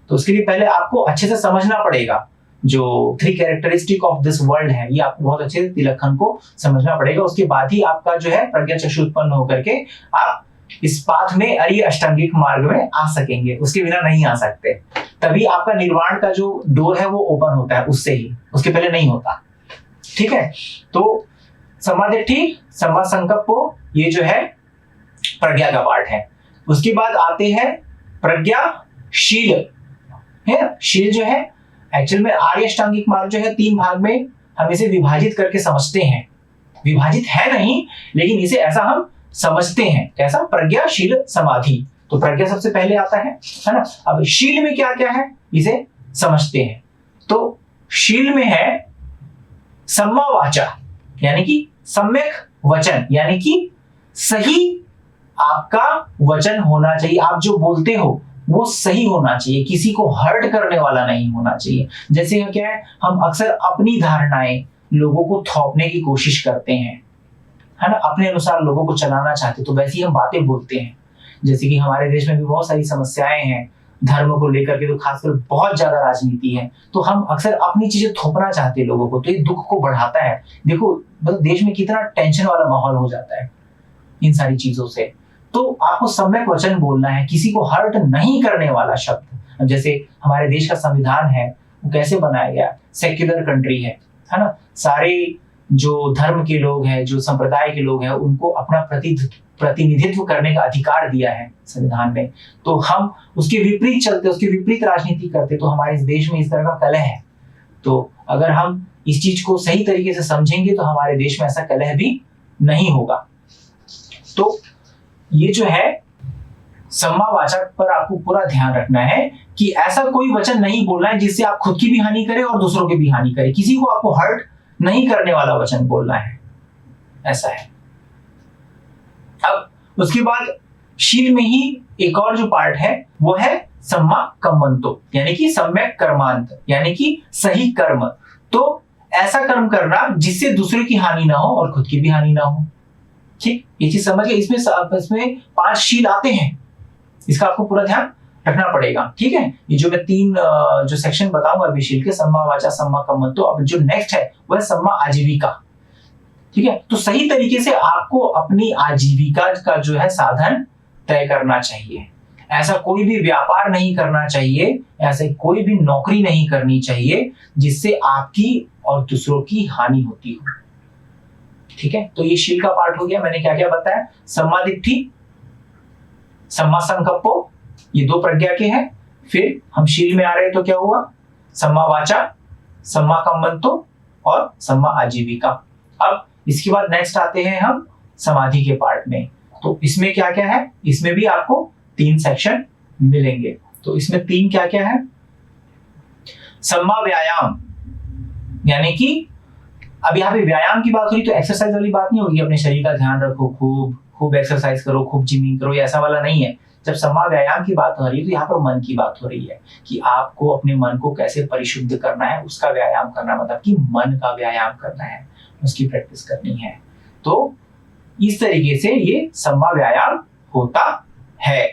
तो उसके लिए पहले आपको अच्छे से समझना पड़ेगा जो 3 कैरेक्टरिस्टिक ऑफ दिस वर्ल्ड है, ये आपको बहुत अच्छे से तिलक्षण को समझना पड़ेगा। उसके बाद ही आपका जो है प्रज्ञा चक्षु उत्पन्न होकर के आप इस पाथ में, अरे अष्टांगिक मार्ग में आ सकेंगे, उसके बिना नहीं आ सकते। तभी आपका निर्वाण का जो डोर है वो ओपन होता है, उससे ही, उसके पहले नहीं होता, ठीक है। तो सम्मा दिट्ठी, सम्मा संकल्पो, ये जो है प्रज्ञा का पार्ट है। उसके बाद आते हैं प्रज्ञाशील, है। शील जो है एक्चुअल में आर्य अष्टांगिक मार्ग जो है 3 भाग में हम इसे विभाजित करके समझते हैं। विभाजित है नहीं, लेकिन इसे ऐसा हम समझते हैं। कैसा? प्रज्ञाशील समाधि। तो प्रज्ञा सबसे पहले आता है ना। अब शील में क्या क्या है इसे समझते हैं। तो शील में है सम्मा वाचा, यानी कि सम्यक वचन, यानी कि सही आपका वचन होना चाहिए। आप जो बोलते हो वो सही होना चाहिए, किसी को हर्ट करने वाला नहीं होना चाहिए। जैसे क्या है, हम अक्सर अपनी धारणाएं लोगों को थोपने की कोशिश करते हैं, है ना, अपने अनुसार लोगों को चलाना चाहते, तो वैसी हम बातें बोलते हैं। जैसे कि हमारे देश में भी बहुत सारी समस्याएं हैं धर्म को लेकर के, तो खासकर बहुत ज्यादा राजनीति है, तो हम अक्सर अपनी चीजें थोपना चाहते हैं लोगों को, तो ये दुख को बढ़ाता है। देखो मतलब देश में कितना टेंशन वाला माहौल हो जाता है इन सारी चीजों से। तो आपको सम्यक वचन बोलना है, किसी को हर्ट नहीं करने वाला शब्द। जैसे हमारे देश का संविधान है वो कैसे बनाया गया, सेक्युलर कंट्री है ना। सारे जो धर्म के लोग हैं, जो संप्रदाय के लोग हैं, उनको अपना प्रतिनिधित्व करने का अधिकार दिया है संविधान ने। तो हम उसके विपरीत चलते, उसके विपरीत राजनीति करते, तो हमारे इस देश में इस तरह का कलह है। तो अगर हम इस चीज को सही तरीके से समझेंगे तो हमारे देश में ऐसा कलह भी नहीं होगा। तो ये जो है सम्मा वाचा पर आपको पूरा ध्यान रखना है कि ऐसा कोई वचन नहीं बोलना है जिससे आप खुद की भी हानि करें और दूसरों की भी हानि करें। किसी को आपको हर्ट नहीं करने वाला वचन बोलना है, ऐसा है। अब उसके बाद शील में ही एक और जो पार्ट है वो है सम्मा कम्मंतो, यानी कि सम्यक कर्मांत, यानी कि सही कर्म। तो ऐसा कर्म करना जिससे दूसरे की हानि ना हो और खुद की भी हानि ना हो। ठीक, ये चीज समझ गए। इसमें 5 शील आते हैं, इसका आपको पूरा ध्यान रखना पड़ेगा, ठीक है। ये जो मैं 3 जो सेक्शन बताऊंगा अभी शील के, सम्मा वाचा, सम्मा कम्मंतो, अब जो नेक्स्ट है वह है सम्मा आजीविका, ठीक है। तो सही तरीके से आपको अपनी आजीविका का जो है साधन तय करना चाहिए। ऐसा कोई भी व्यापार नहीं करना चाहिए, ऐसे कोई भी नौकरी नहीं करनी चाहिए जिससे आपकी और दूसरों की हानि होती हो, ठीक है। तो ये शील का पार्ट हो गया। मैंने क्या क्या बताया, सम्मा दिट्ठी, सम्मा संकल्पो, ये 2 प्रज्ञा के हैं। फिर हम शील में आ रहे तो क्या हुआ, सम्मा वाचा, सम्मा कम्मंतो और सम्मा आजीविका। अब इसके बाद नेक्स्ट आते हैं हम समाधि के पार्ट में। तो इसमें क्या क्या है, इसमें भी आपको 3 सेक्शन मिलेंगे। तो इसमें 3 क्या क्या है, सम्मा व्यायाम, यानी कि अब यहाँ पे व्यायाम की बात हो रही तो एक्सरसाइज वाली बात नहीं होगी, अपने शरीर का ध्यान रखो, खूब एक्सरसाइज करो, खूब जिमिंग करो, ये ऐसा वाला नहीं है। जब सम्मा व्यायाम की बात हो रही है तो यहाँ पर मन की बात हो रही है कि आपको अपने मन को कैसे परिशुद्ध करना है, उसका व्यायाम करना, मतलब कि मन का व्यायाम करना है, उसकी प्रैक्टिस करनी है। तो इस तरीके से ये सम्मा व्यायाम होता है।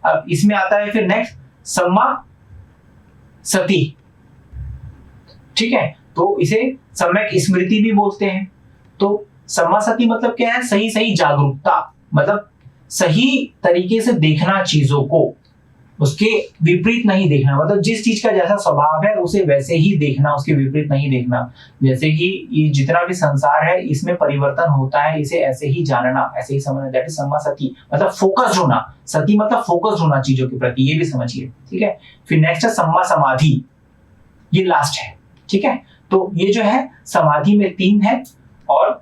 अब इसमें आता है फिर नेक्स्ट सम्मा सती, ठीक है। तो इसे सम्यक स्मृति भी बोलते हैं। तो सम्मा सती मतलब क्या है? सही सही जागरूकता, मतलब सही तरीके से देखना चीजों को, उसके विपरीत नहीं देखना, मतलब जिस चीज का जैसा स्वभाव है उसे वैसे ही देखना, उसके विपरीत नहीं देखना। जैसे कि ये जितना भी संसार है इसमें परिवर्तन होता है, इसे ऐसे ही जानना, ऐसे ही समझना, दैट इज सम्मा सती, मतलब फोकस्ड होना। सती मतलब फोकस्ड होना चीजों के प्रति, ये भी समझिए, ठीक है। फिर नेक्स्ट है सम्मा समाधि, ये लास्ट है, ठीक है। तो ये जो है समाधि में 3 है, और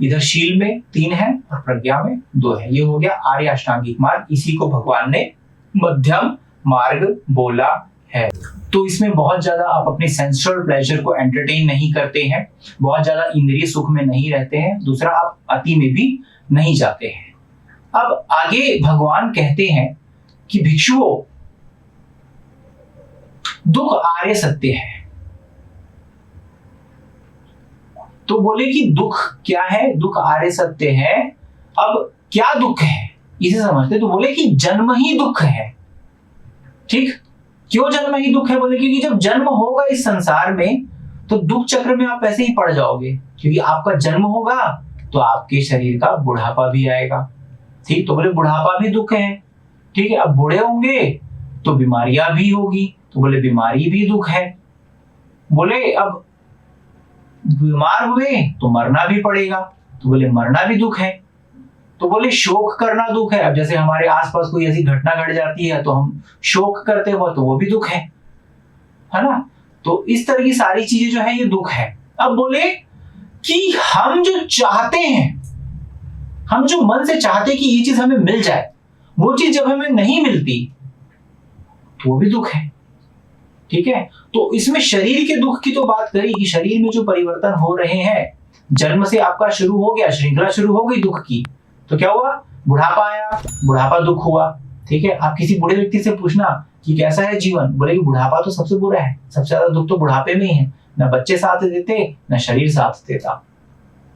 इधर शील में 3 है, और प्रज्ञा में 2 है। ये हो गया आर्य अष्टांगिक मार्ग, इसी को भगवान ने मध्यम मार्ग बोला है। तो इसमें बहुत ज्यादा आप अपने सेंसुअल प्लेजर को एंटरटेन नहीं करते हैं, बहुत ज्यादा इंद्रिय सुख में नहीं रहते हैं, दूसरा आप अति में भी नहीं जाते हैं। अब आगे भगवान कहते हैं कि भिक्षुओं, दुख आर्य सत्य है। तो बोले कि दुख क्या है? दुख आर्य सत्य है। अब क्या दुख है इसे समझते, तो बोले कि जन्म ही दुख है, ठीक। क्यों जन्म ही दुख है? बोले क्योंकि जब जन्म होगा इस संसार में तो दुख चक्र में आप ऐसे ही पड़ जाओगे, क्योंकि आपका जन्म होगा तो आपके शरीर का बुढ़ापा भी आएगा, ठीक। तो बोले बुढ़ापा भी दुख है, ठीक है। अब बूढ़े होंगे तो बीमारियां भी होगी, तो बोले बीमारी भी दुख है। बोले अब बीमार हुए तो मरना भी पड़ेगा, तो बोले मरना भी दुख है। तो बोले शोक करना दुख है, अब जैसे हमारे आसपास कोई ऐसी घटना घट जाती है तो हम शोक करते हो, तो वो भी दुख है ना। तो इस तरह की सारी चीजें जो है ये दुख है। अब बोले कि हम जो चाहते हैं, हम जो मन से चाहते हैं कि ये चीज हमें मिल जाए, वो चीज जब हमें नहीं मिलती तो वो भी दुख है, ठीक है। तो इसमें शरीर के दुख की तो बात करी कि शरीर में जो परिवर्तन हो रहे हैं, जन्म से आपका शुरू हो गया, श्रृंखला शुरू हो गई दुख की, तो क्या हुआ? बुढ़ापा आया, बुढ़ापा दुख हुआ, ठीक है। आप किसी बूढ़े व्यक्ति से पूछना कि कैसा है जीवन, बोले कि बुढ़ापा तो सबसे बुरा है, सबसे ज्यादा दुख तो बुढ़ापे में ही है, ना बच्चे साथ देते ना शरीर साथ देता,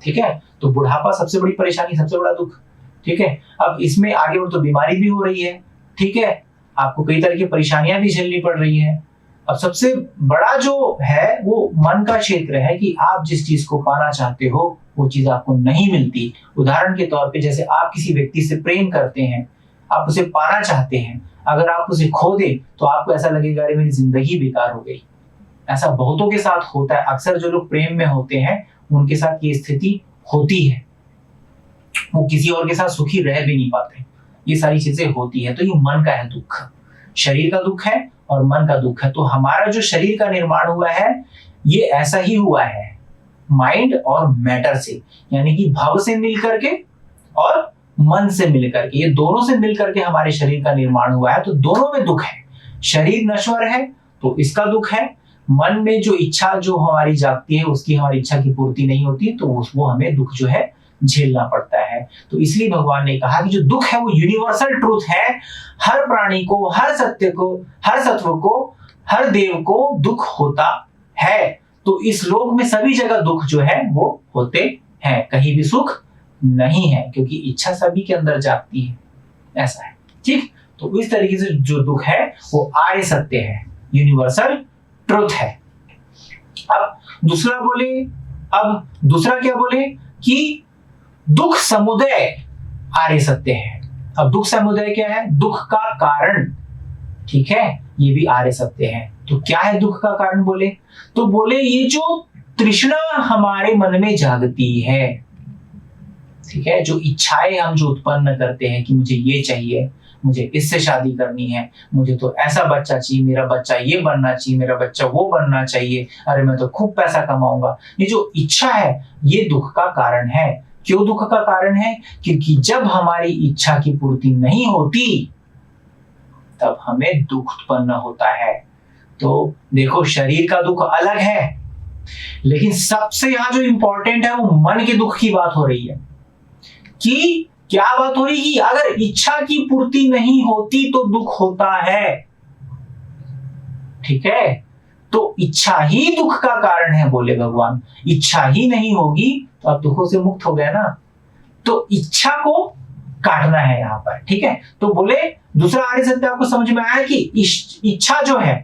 ठीक है। तो बुढ़ापा सबसे बड़ी परेशानी, सबसे बड़ा दुख, ठीक है। अब इसमें आगे बढ़ तो बीमारी भी हो रही है, ठीक है, आपको कई तरह की परेशानियां भी झेलनी पड़ रही है। अब सबसे बड़ा जो है वो मन का क्षेत्र है कि आप जिस चीज को पाना चाहते हो वो चीज आपको नहीं मिलती। उदाहरण के तौर पे जैसे आप किसी व्यक्ति से प्रेम करते हैं, आप उसे पाना चाहते हैं, अगर आप उसे खो दे तो आपको ऐसा लगेगा अरे मेरी जिंदगी बेकार हो गई। ऐसा बहुतों के साथ होता है, अक्सर जो लोग प्रेम में होते हैं उनके साथ ये स्थिति होती है, वो किसी और के साथ सुखी रह भी नहीं पाते, ये सारी चीजें होती है। तो ये मन का है दुख, शरीर का दुख है और मन का दुख है। तो हमारा जो शरीर का निर्माण हुआ है ये ऐसा ही हुआ है, माइंड और मैटर से, यानी कि भव से मिल करके और मन से मिल करके, ये दोनों से मिल करके हमारे शरीर का निर्माण हुआ है। तो दोनों में दुख है, शरीर नश्वर है तो इसका दुख है, मन में जो इच्छा जो हमारी जागती है उसकी हमारी इच्छा की पूर्ति नहीं होती तो वो हमें दुख जो है झेलना पड़ता है। तो इसलिए भगवान ने कहा कि जो दुख है वो यूनिवर्सल ट्रूथ है, हर प्राणी को, हर सत्य को, हर सत्व को, हर देव को दुख होता है। तो इस लोक में सभी जगह दुख जो है वो होते हैं, कहीं भी सुख नहीं है, क्योंकि इच्छा सभी के अंदर जागती है, ऐसा है, ठीक। तो इस तरीके से जो दुख है वो आर्य सत्य है, यूनिवर्सल ट्रूथ है। अब दूसरा क्या बोले कि दुख समुदय आर्य सत्य है। अब दुख समुदय क्या है? दुख का कारण, ठीक है, ये भी आर्य सत्य है। तो क्या है दुख का कारण? बोले तो बोले ये जो तृष्णा हमारे मन में जागती है, ठीक है, जो इच्छाएं हम जो उत्पन्न करते हैं कि मुझे ये चाहिए, मुझे इससे शादी करनी है, मुझे तो ऐसा बच्चा चाहिए, मेरा बच्चा ये बनना चाहिए, मेरा बच्चा वो बनना चाहिए, अरे मैं तो खूब पैसा कमाऊंगा, ये जो इच्छा है ये दुख का कारण है। क्यों दुख का कारण है? क्योंकि जब हमारी इच्छा की पूर्ति नहीं होती तब हमें दुख उत्पन्न होता है। तो देखो शरीर का दुख अलग है, लेकिन सबसे यहां जो इंपॉर्टेंट है वो मन के दुख की बात हो रही है। कि क्या बात हो रही है? कि अगर इच्छा की पूर्ति नहीं होती तो दुख होता है, ठीक है। तो इच्छा ही दुख का कारण है, बोले भगवान। इच्छा ही नहीं होगी तो आप दुखों से मुक्त हो गए ना। तो इच्छा को काटना है यहां पर, ठीक है। तो बोले दूसरा आर्य सत्य आपको समझ में आया कि इच्छा जो है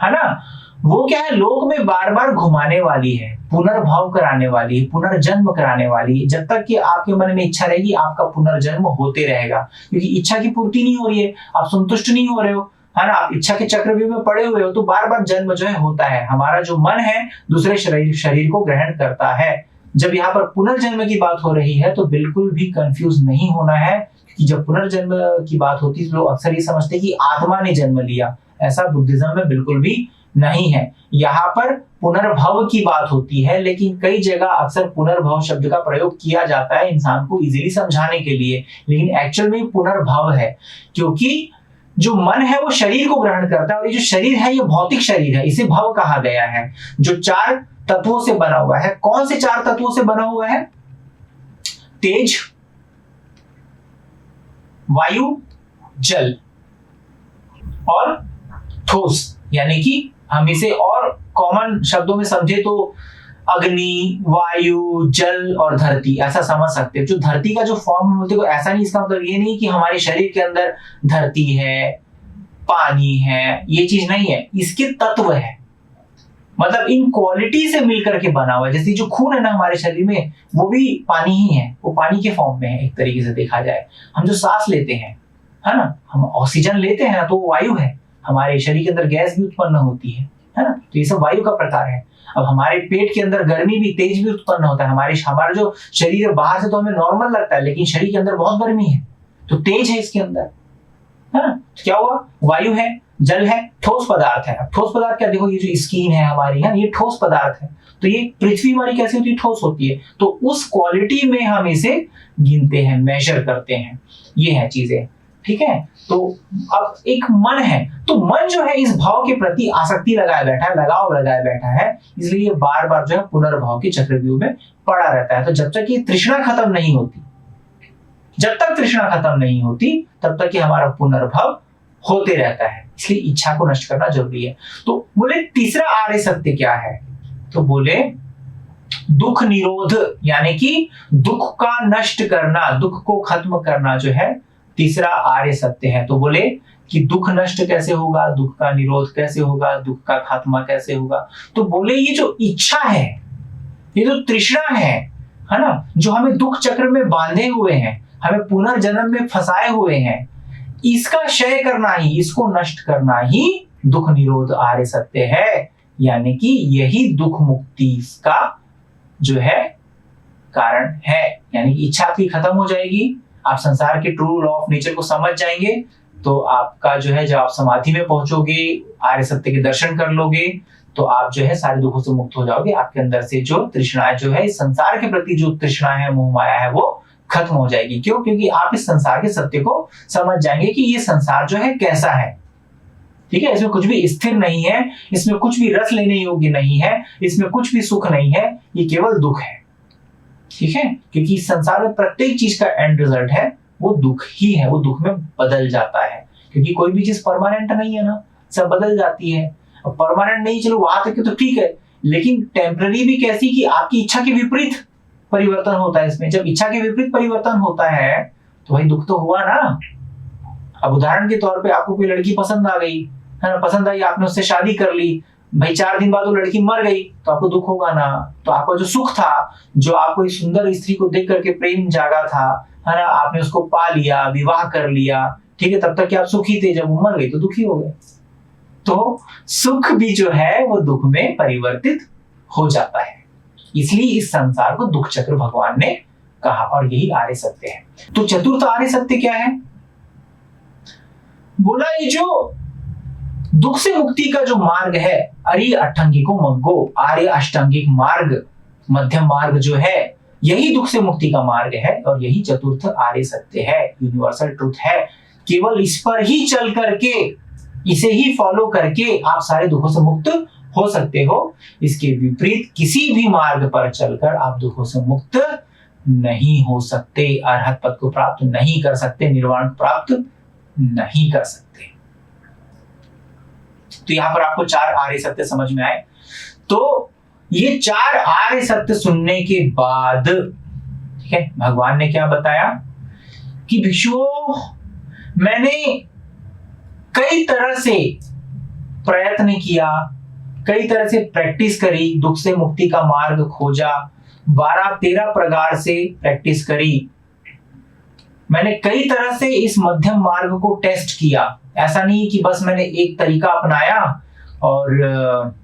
ना, वो क्या है, लोक में बार बार घुमाने वाली है, पुनर्भव कराने वाली है, पुनर्जन्म कराने वाली है। जब तक कि आपके मन में इच्छा रहेगी आपका पुनर्जन्म होते रहेगा, क्योंकि इच्छा की पूर्ति नहीं हो रही है, आप संतुष्ट नहीं हो रहे हो, है ना, आप इच्छा के चक्रव्यूह में पड़े हुए हो, तो बार बार जन्म जो है होता है। हमारा जो मन है दूसरे शरीर को ग्रहण करता है। जब यहाँ पर पुनर्जन्म की बात हो रही है तो बिल्कुल भी कंफ्यूज नहीं होना है, कि जब पुनर्जन्म की बात होती है तो लोग अक्सर ये समझते हैं कि आत्मा ने जन्म लिया। ऐसा बुद्धिज्म में बिल्कुल भी नहीं है। यहाँ पर पुनर्भव की बात होती है, लेकिन कई जगह अक्सर पुनर्भव शब्द का प्रयोग किया जाता है इंसान को इजीली समझाने के लिए, लेकिन एक्चुअल में पुनर्भव है, क्योंकि जो मन है वो शरीर को ग्रहण करता है, और ये जो शरीर है ये भौतिक शरीर है, इसे भव कहा गया है, जो 4 तत्वों से बना हुआ है। कौन से 4 तत्वों से बना हुआ है? तेज, वायु, जल और ठोस, यानी कि हम इसे और कॉमन शब्दों में समझे तो अग्नि, वायु, जल और धरती ऐसा समझ सकते हो। जो धरती का जो फॉर्म बोलते हैं ऐसा नहीं, इसका मतलब ये नहीं कि हमारे शरीर के अंदर धरती है, पानी है, ये चीज नहीं है, इसके तत्व है, मतलब इन क्वालिटी से मिलकर के बना हुआ है। जैसे जो खून है ना हमारे शरीर में, वो भी पानी ही है, वो पानी के फॉर्म में है एक तरीके से देखा जाए। हम जो सांस लेते हैं, है ना, हम ऑक्सीजन लेते हैं ना, तो वो वायु है, हमारे शरीर के अंदर गैस भी उत्पन्न होती है ना, तो ये सब वायु का प्रकार है। अब हमारे पेट के अंदर गर्मी भी, तेज भी उत्पन्न होता है। हमारा जो शरीर है बाहर से तो हमें नॉर्मल लगता है, लेकिन शरीर के अंदर बहुत गर्मी है, तो तेज है इसके अंदर, है ना। तो क्या हुआ, वायु है, जल है, ठोस पदार्थ है। अब ठोस पदार्थ क्या, देखो ये जो स्किन है हमारी, है, ये ठोस पदार्थ है। तो ये पृथ्वी हमारी कैसे होती है, ठोस होती है, तो उस क्वालिटी में हम इसे गिनते हैं, मेजर करते हैं, ये है चीजें, ठीक है। तो अब एक मन है, तो मन जो है इस भाव के प्रति आसक्ति लगाए बैठा है, लगाव लगाए बैठा है, इसलिए ये बार बार जो है पुनर्भाव के चक्रव्यूह में पड़ा रहता है। तो जब तक ये तृष्णा खत्म नहीं होती, जब तक तृष्णा खत्म नहीं होती तब तक ये हमारा पुनर्भव होते रहता है, इसलिए इच्छा को नष्ट करना जरूरी है। तो बोले तीसरा आर्य सत्य क्या है, तो बोले दुख निरोध, यानी कि दुख का नष्ट करना, दुख को खत्म करना जो है तीसरा आर्य सत्य है। तो बोले कि दुख नष्ट कैसे होगा, दुख का निरोध कैसे होगा, दुख का खात्मा कैसे होगा। तो बोले ये जो इच्छा है, ये जो तृष्णा है ना, जो हमें दुख चक्र में बांधे हुए हैं, हमें पुनर्जन्म में फंसाए हुए हैं, इसका क्षय करना ही, इसको नष्ट करना ही दुख निरोध आर्य सत्य है। यानी कि यही दुख मुक्ति का जो है कारण है। यानी कि इच्छा आपकी खत्म हो जाएगी, आप संसार के ट्रू लॉ ऑफ नेचर को समझ जाएंगे, तो आपका जो है, जब आप समाधि में पहुंचोगे, आर्य सत्य के दर्शन कर लोगे, तो आप जो है सारे दुखों से मुक्त हो जाओगे। आपके अंदर से जो तृष्णा जो है, संसार के प्रति जो तृष्णा है, मोह माया है, वो खत्म हो जाएगी। क्यों? क्योंकि आप इस संसार के सत्य को समझ जाएंगे कि ये संसार जो है कैसा है, ठीक है, इसमें कुछ भी स्थिर नहीं है, इसमें कुछ भी रस लेने योग्य नहीं है, इसमें कुछ भी सुख नहीं है, ये केवल दुख है, ठीक है। क्योंकि इस संसार में प्रत्येक चीज का एंड रिजल्ट है वो दुख ही है, वो दुख में बदल जाता है, क्योंकि कोई भी चीज परमानेंट नहीं है ना, सब बदल जाती है। अब परमानेंट नहीं, चलो वहां तक तो ठीक है, लेकिन टेम्पररी भी कैसी, कि आपकी इच्छा के विपरीत परिवर्तन होता है इसमें। जब इच्छा के विपरीत परिवर्तन होता है तो भाई दुख तो हुआ ना। अब उदाहरण के तौर पे आपको कोई लड़की पसंद आ गई, है ना, पसंद आई, आपने उससे शादी कर ली, भाई 4 दिन बाद वो लड़की मर गई, तो आपको दुख होगा ना। तो आपका जो सुख था, जो आपको इस सुंदर स्त्री को देख करके प्रेम जागा था, है ना, आपने उसको पा लिया, विवाह कर लिया, ठीक है, तब तक कि आप सुखी थे, जब वो मर गई तो दुखी हो गए। तो सुख भी जो है वो दुख में परिवर्तित हो जाता है, इसलिए इस संसार को दुख चक्र भगवान ने कहा, और यही आर्य सत्य है। तो चतुर्थ आर्य सत्य क्या है, बोला ये जो दुख से मुक्ति का जो मार्ग है, आर्य अष्टांगिको मग्गो, आर्य अष्टांगिक मार्ग, मध्यम मार्ग जो है, यही दुख से मुक्ति का मार्ग है, और यही चतुर्थ आर्य सत्य है, यूनिवर्सल ट्रुथ है। केवल इस पर ही चल करके, इसे ही फॉलो करके आप सारे दुखों से मुक्त हो सकते हो। इसके विपरीत किसी भी मार्ग पर चलकर आप दुखों से मुक्त नहीं हो सकते, अरहत पद को प्राप्त नहीं कर सकते, निर्वाण प्राप्त नहीं कर सकते। तो यहां पर आपको 4 आर्य सत्य समझ में आए। तो ये 4 आर्य सत्य सुनने के बाद, ठीक है, भगवान ने क्या बताया कि भिक्षुओं, मैंने कई तरह से प्रयत्न किया, कई तरह से प्रैक्टिस करी, दुख से मुक्ति का मार्ग खोजा, 12-13 प्रकार से प्रैक्टिस करी। मैंने कई तरह से इस मध्यम मार्ग को टेस्ट किया। ऐसा नहीं कि बस मैंने एक तरीका अपनाया और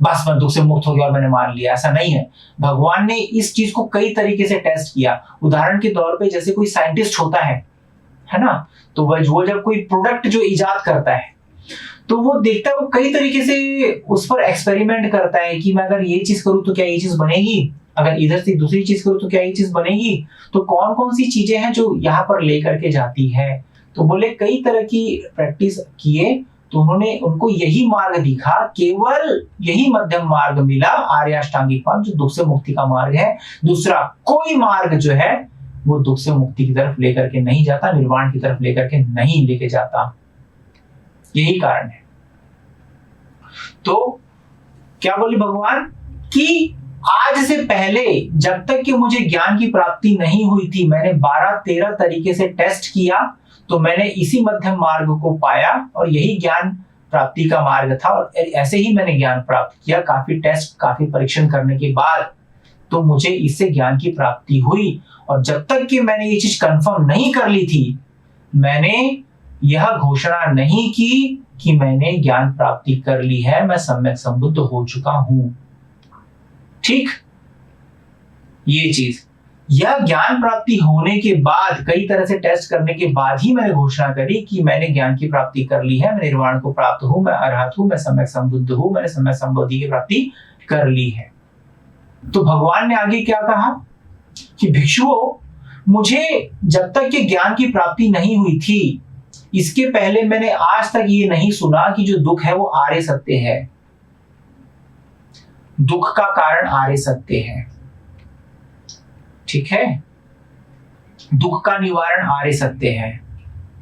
बस मैं दुख से मुक्त हो गया और मैंने मान लिया, ऐसा नहीं है। भगवान ने इस चीज को कई तरीके से टेस्ट किया। उदाहरण के तौर पे जैसे कोई साइंटिस्ट होता है ना, तो वो जब कोई प्रोडक्ट जो इजाद करता है तो वो देखता है, वो कई तरीके से उस पर एक्सपेरिमेंट करता है कि मैं अगर ये चीज करूँ तो क्या ये चीज बनेगी, अगर इधर से दूसरी चीज करूँ तो क्या ये चीज बनेगी, तो कौन कौन सी चीजें हैं जो यहाँ पर लेकर के जाती है। तो बोले कई तरह की प्रैक्टिस किए तो उन्होंने उनको यही मार्ग दिखा, केवल यही मध्यम मार्ग मिला, आर्य अष्टांगिक मार्ग, जो दुख से मुक्ति का मार्ग है। दूसरा कोई मार्ग जो है वो दुख से मुक्ति की तरफ लेकर के नहीं जाता, निर्वाण की तरफ लेकर के नहीं लेके जाता। यही कारण है। तो क्या बोले भगवान कि आज से पहले जब तक कि मुझे ज्ञान की प्राप्ति नहीं हुई थी, मैंने 12-13 तरीके से टेस्ट किया, तो मैंने इसी मध्यम मार्ग को पाया और यही ज्ञान प्राप्ति का मार्ग था। और ऐसे ही मैंने ज्ञान प्राप्त किया, काफी टेस्ट, काफी परीक्षण करने के बाद तो मुझे इससे ज्ञान की प्राप्ति हुई। और जब तक कि मैंने ये चीज कंफर्म नहीं कर ली थी, मैंने यह घोषणा नहीं की कि मैंने ज्ञान प्राप्ति कर ली है, मैं सम्यक संबुद्ध हो चुका हूं। ठीक, ये चीज, यह ज्ञान प्राप्ति होने के बाद, कई तरह से टेस्ट करने के बाद ही मैंने घोषणा करी कि मैंने ज्ञान की प्राप्ति कर ली है, मैं निर्वाण को प्राप्त हूं, मैं अरहत हूं, मैं सम्यक संबुद्ध हूं, मैंने सम्यक संबोधि की प्राप्ति कर ली है। तो भगवान ने आगे क्या कहा कि भिक्षुओं, मुझे जब तक कि ज्ञान की प्राप्ति नहीं हुई थी, इसके पहले मैंने आज तक ये नहीं सुना कि जो दुख है वो आर्य सत्य है, दुख का कारण आर्य सत्य है। ठीक है, दुख का निवारण आर्य सत्य है।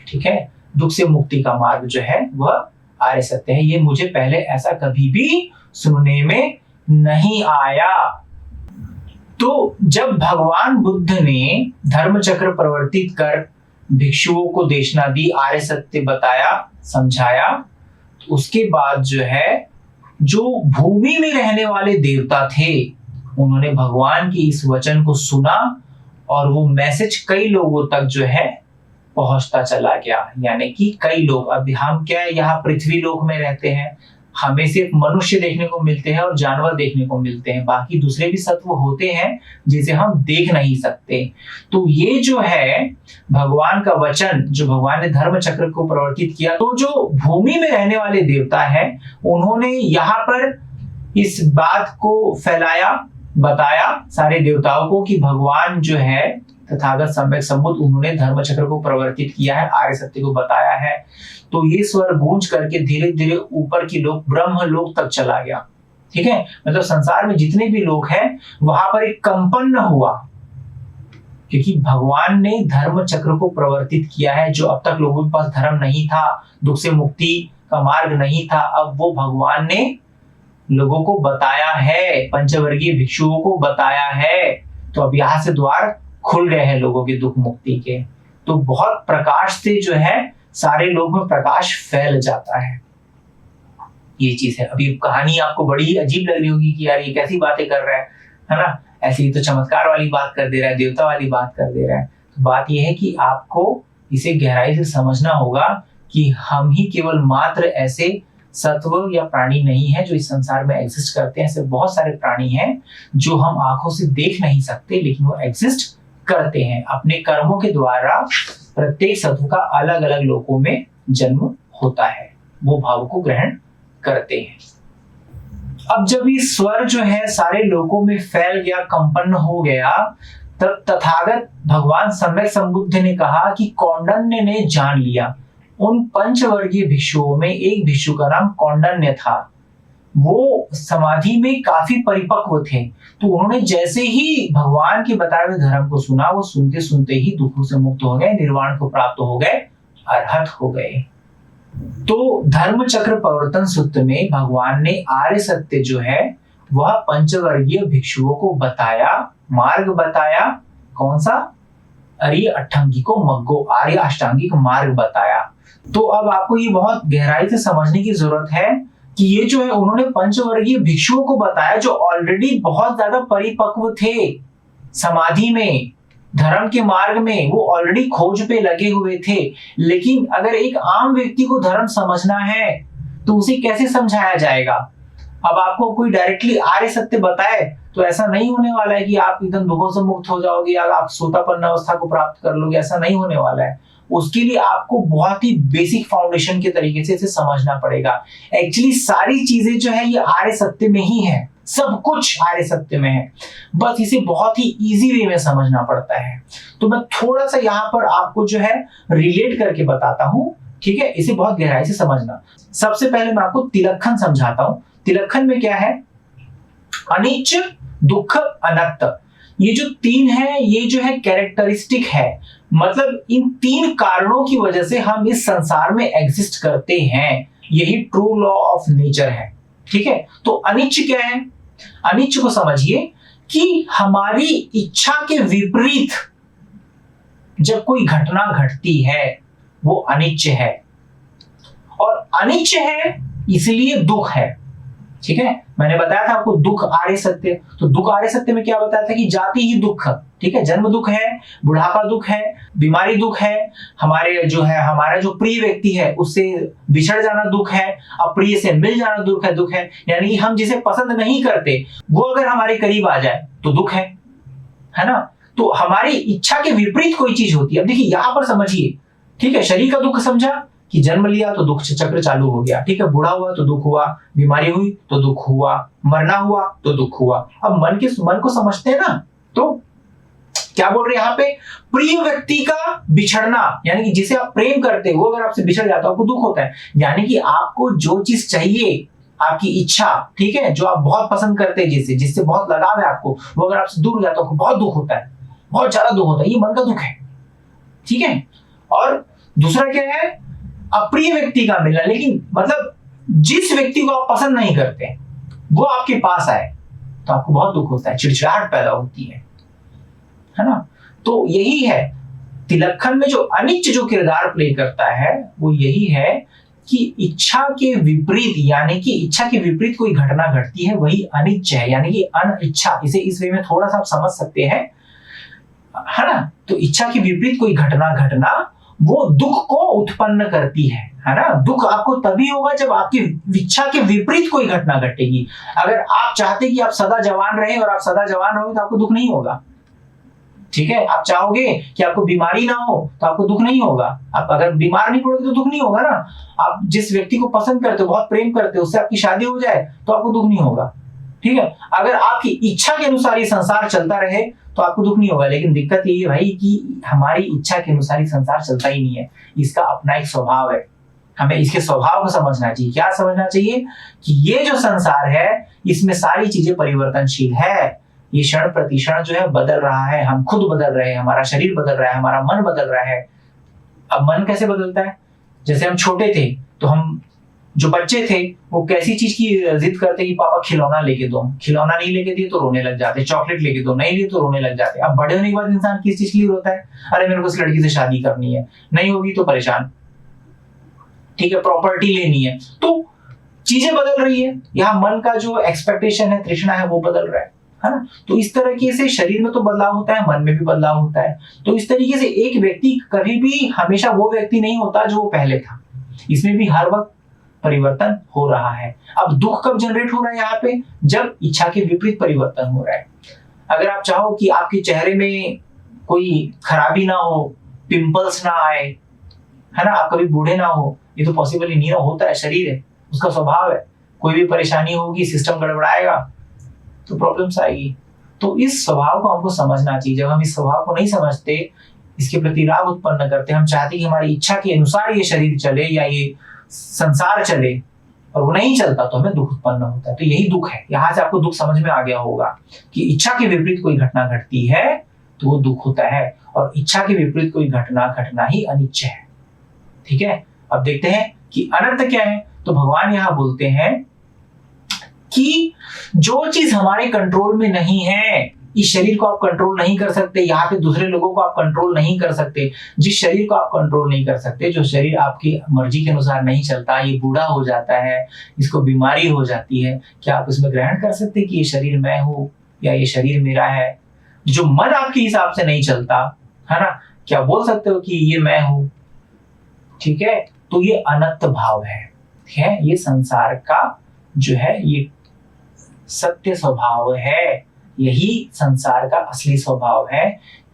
ठीक है, दुख से मुक्ति का मार्ग जो है वह आर्य सत्य है। ये मुझे पहले ऐसा कभी भी सुनने में नहीं आया। तो जब भगवान बुद्ध ने धर्म चक्र प्रवर्तित कर भिक्षुओं को देशना दी, आर्य सत्य बताया, समझाया, तो उसके बाद जो है, जो भूमि में रहने वाले देवता थे, उन्होंने भगवान की इस वचन को सुना और वो मैसेज कई लोगों तक जो है पहुंचता चला गया। यानी कि कई लोग, अभी हम क्या है, यहाँ पृथ्वी लोक में रहते हैं, हमें सिर्फ मनुष्य देखने को मिलते हैं और जानवर देखने को मिलते हैं, बाकी दूसरे भी सत्व होते हैं जिसे हम देख नहीं सकते। तो ये जो है भगवान का वचन, जो भगवान ने धर्म चक्र को प्रवर्तित किया, तो जो भूमि में रहने वाले देवता है, उन्होंने यहाँ पर इस बात को फैलाया, बताया सारे देवताओं को कि भगवान जो है तथागत सम्यक संबुद्ध, उन्होंने धर्म चक्र को प्रवर्तित किया है, आर्य सत्य को बताया है। तो ये स्वर गूंज करके धीरे धीरे ऊपर की लोक, ब्रह्म लोक तक चला गया। ठीक है, मतलब संसार में जितने भी लोग हैं वहां पर एक कंपन हुआ, क्योंकि भगवान ने धर्म चक्र को प्रवर्तित किया है। जो अब तक लोगों के पास धर्म नहीं था, दुख से मुक्ति का मार्ग नहीं था, अब वो भगवान ने लोगों को बताया है, पंचवर्गीय भिक्षुओं को बताया है। तो अब यहाँ से द्वार खुल गए हैं लोगों के दुख मुक्ति के। तो बहुत प्रकाश से जो है सारे लोग में प्रकाश फैल जाता है। ये चीज है। अभी कहानी आपको बड़ी अजीब लग रही होगी कि यार ये कैसी बातें कर रहा है ना, ऐसी तो चमत्कार वाली बात कर दे रहा है, देवता वाली बात कर दे रहा है। तो बात यह है कि आपको इसे गहराई से समझना होगा कि हम ही केवल मात्र ऐसे सत्व या प्राणी नहीं है जो इस संसार में एग्जिस्ट करते हैं। ऐसे बहुत सारे प्राणी हैं जो हम आंखों से देख नहीं सकते, लेकिन वो एग्जिस्ट करते हैं। अपने कर्मों के द्वारा प्रत्येक सत्व का अलग अलग लोकों में जन्म होता है, वो भाव को ग्रहण करते हैं। अब जब ये स्वर जो है सारे लोकों में फैल गया, कंपन हो गया, तब तथागत भगवान सम्यक संबुद्ध ने कहा कि कौंडन्य ने जान लिया। उन पंचवर्गीय भिक्षुओं में एक भिक्षु का नाम कौंडन्य था। वो समाधि में काफी परिपक्व थे। तो उन्होंने जैसे ही भगवान के बताए हुए धर्म को सुना, वो सुनते सुनते ही दुखों से मुक्त हो गए, निर्वाण को प्राप्त हो गए, अरहत हो गए। तो धर्म चक्र प्रवर्तन सूत्र में भगवान ने आर्य सत्य जो है वह पंचवर्गीय भिक्षुओं को बताया, मार्ग बताया। कौन सा? आर्य अष्टांगिको मग्गो, आर्य अष्टांगिक मार्ग बताया। तो अब आपको ये बहुत गहराई से समझने की जरूरत है कि ये जो है उन्होंने पंचवर्गीय भिक्षुओं को बताया जो ऑलरेडी बहुत ज्यादा परिपक्व थे, समाधि में, धर्म के मार्ग में, वो ऑलरेडी खोज पे लगे हुए थे। लेकिन अगर एक आम व्यक्ति को धर्म समझना है तो उसे कैसे समझाया जाएगा? अब आपको कोई डायरेक्टली आर्य सत्य बताए तो ऐसा नहीं होने वाला है कि आप एकदम दुखों से मुक्त हो जाओगे या आप सोतापन्न अवस्था को प्राप्त कर लोगे, ऐसा नहीं होने वाला है। उसके लिए आपको बहुत ही बेसिक फाउंडेशन के तरीके से इसे समझना पड़ेगा। एक्चुअली सारी चीजें जो है ये आर्य सत्य में ही है, सब कुछ आर्य सत्य में है, बस इसे बहुत ही इजी वे में समझना पड़ता है। तो मैं थोड़ा सा यहाँ पर आपको जो है रिलेट करके बताता हूँ, ठीक है? इसे बहुत गहराई से समझना। सबसे पहले मैं आपको तिलक्षण समझाता हूँ। तिलक्षण में क्या है? अनिच्च, दुख, अनक्त, ये जो तीन है ये जो है कैरेक्टरिस्टिक है। मतलब इन तीन कारणों की वजह से हम इस संसार में एग्जिस्ट करते हैं, यही ट्रू लॉ ऑफ नेचर है, ठीक है? तो अनिच्च क्या है? अनिच्च को समझिए कि हमारी इच्छा के विपरीत जब कोई घटना घटती है वो अनिच्च है, और अनिच्च है इसलिए दुख है, ठीक है? मैंने बताया था आपको दुख आर्य सत्य, तो दुख आर्य सत्य में क्या बताया था कि जाति ही दुख, ठीक है? जन्म दुख है, बुढ़ापा दुख है, बीमारी दुख है, हमारा जो प्रिय व्यक्ति है उससे बिछड़ जाना दुख है, अप्रिय से मिल जाना दुख है। यानी कि हम जिसे पसंद नहीं करते वो अगर हमारे करीब आ जाए तो दुख है ना? तो हमारी इच्छा के विपरीत कोई चीज होती है। अब देखिए यहां पर समझिए, ठीक है? शरीर का दुख समझा कि जन्म लिया तो दुख चक्र चालू हो गया, ठीक है? बूढ़ा हुआ तो दुख हुआ, बीमारी हुई तो दुख हुआ, मरना हुआ तो दुख हुआ। अब मन को समझते हैं ना, तो क्या बोल रहे हैं यहाँ पे? प्रिय व्यक्ति का बिछड़ना, यानी कि जिसे आप प्रेम करते हो वो अगर आपसे बिछड़ जाता है आपको दुख होता है। यानी कि आपको जो चीज चाहिए, आपकी इच्छा, ठीक है, जो आप बहुत पसंद करते हैं, जिससे बहुत लगाव है आपको, वो अगर आपसे दूर हो जाता है आपको बहुत दुख होता है, बहुत ज्यादा दुख होता है। ये मन का दुख है, ठीक है? और दूसरा क्या है? अप्रिय व्यक्ति का मिलना, लेकिन मतलब जिस व्यक्ति को आप पसंद नहीं करते वो आपके पास आए तो आपको बहुत दुख होता है, चिड़चिड़ाहट पैदा होती है ना? तो यही है तिलक्षण में जो अनिच्च जो किरदार प्ले करता है वो यही है कि इच्छा के विपरीत, यानी कि इच्छा के विपरीत कोई घटना घटती है वही अनिच्च है, यानी कि अनिच्छा। इसे इस वे में थोड़ा सा आप समझ सकते हैं, है ना? तो इच्छा के विपरीत कोई घटना घटना वो दुख को उत्पन्न करती है ना? दुख आपको तभी होगा जब आपकी इच्छा के विपरीत कोई घटना घटेगी। अगर आप चाहते कि आप सदा जवान रहे और आप सदा जवान रहोगे तो आपको दुख नहीं होगा, ठीक है? आप चाहोगे कि आपको बीमारी ना हो तो आपको दुख नहीं होगा। आप अगर बीमार नहीं पड़ोगे तो दुख नहीं होगा ना? आप जिस व्यक्ति को पसंद करते हो, बहुत प्रेम करते हो, उससे आपकी शादी हो जाए तो आपको दुख नहीं होगा, ठीक है? अगर आपकी इच्छा के अनुसार ये संसार चलता रहे तो आपको दुख नहीं होगा। लेकिन दिक्कत ये है भाई कि हमारी इच्छा के अनुसार ही संसार चलता ही नहीं है, इसका अपना एक स्वभाव है। हमें इसके स्वभाव को समझना चाहिए। क्या समझना चाहिए? कि ये जो संसार है इसमें सारी चीजें परिवर्तनशील है, ये क्षण प्रति क्षण जो है बदल रहा है, हम खुद बदल रहे हैं, हमारा शरीर बदल रहा है, हमारा मन बदल रहा है। अब मन कैसे बदलता है? जैसे हम छोटे थे तो हम जो बच्चे थे वो कैसी चीज की जिद करते कि पापा खिलौना लेके दो, खिलौना नहीं लेके दिए तो रोने लग जाते, चॉकलेट लेके दो, नहीं लिए तो रोने लग जाते। अब बड़े होने के बाद इंसान किस चीज के लिए रोता है? अरे मेरे को इस लड़की से शादी करनी है, नहीं होगी तो परेशान, ठीक है, प्रॉपर्टी लेनी है। तो चीजें बदल रही है, यहाँ मन का जो एक्सपेक्टेशन है, तृष्णा है, वो बदल रहा है ना? तो इस तरीके से शरीर में तो बदलाव होता है, मन में भी बदलाव होता है। तो इस तरीके से एक व्यक्ति कभी भी हमेशा वो व्यक्ति नहीं होता जो वो पहले था, इसमें भी हर वक्त परिवर्तन हो रहा है। अब दुख कब जनरेट हो रहा है यहाँ पे? जब इच्छा के विपरीत परिवर्तन हो रहा है। अगर आप चाहो कि आपके चेहरे में कोई खराबी ना हो, पिंपल्स ना आए, है ना, आप कभी बूढ़े ना हो, ये तो पॉसिबल ही नहीं ना, होता है, शरीर है, उसका स्वभाव है। कोई भी परेशानी होगी, सिस्टम गड़बड़ाएगा तो प्रॉब्लम्स आएगी। तो इस स्वभाव को हमको समझना चाहिए। जब हम इस स्वभाव को नहीं समझते, इसके प्रति राग उत्पन्न करते, हम चाहते कि हमारी इच्छा के अनुसार ये शरीर चले या ये संसार चले, और वो नहीं चलता तो हमें दुख उत्पन्न होता है। तो यही दुख है। यहां से आपको दुख समझ में आ गया होगा कि इच्छा के विपरीत कोई घटना घटती है तो वो दुख होता है, और इच्छा के विपरीत कोई घटना घटना ही अनिच्छ है, ठीक है? अब देखते हैं कि अनर्थ क्या है। तो भगवान यहां बोलते हैं कि जो चीज हमारे कंट्रोल में नहीं है इस शरीर को आप कंट्रोल नहीं कर सकते, यहाँ पे दूसरे लोगों को आप कंट्रोल नहीं कर सकते। जिस शरीर को आप कंट्रोल नहीं कर सकते, जो शरीर आपकी मर्जी के अनुसार नहीं चलता, ये बूढ़ा हो जाता है, इसको बीमारी हो जाती है, क्या आप इसमें ग्रहण कर सकते कि ये शरीर मैं हूँ या ये शरीर मेरा है? जो मन आपके हिसाब से नहीं चलता है ना, क्या बोल सकते हो कि ये मैं हूँ? ठीक है, तो ये अनंत भाव है, ये संसार का जो है ये सत्य स्वभाव है। यही संसार का असली स्वभाव है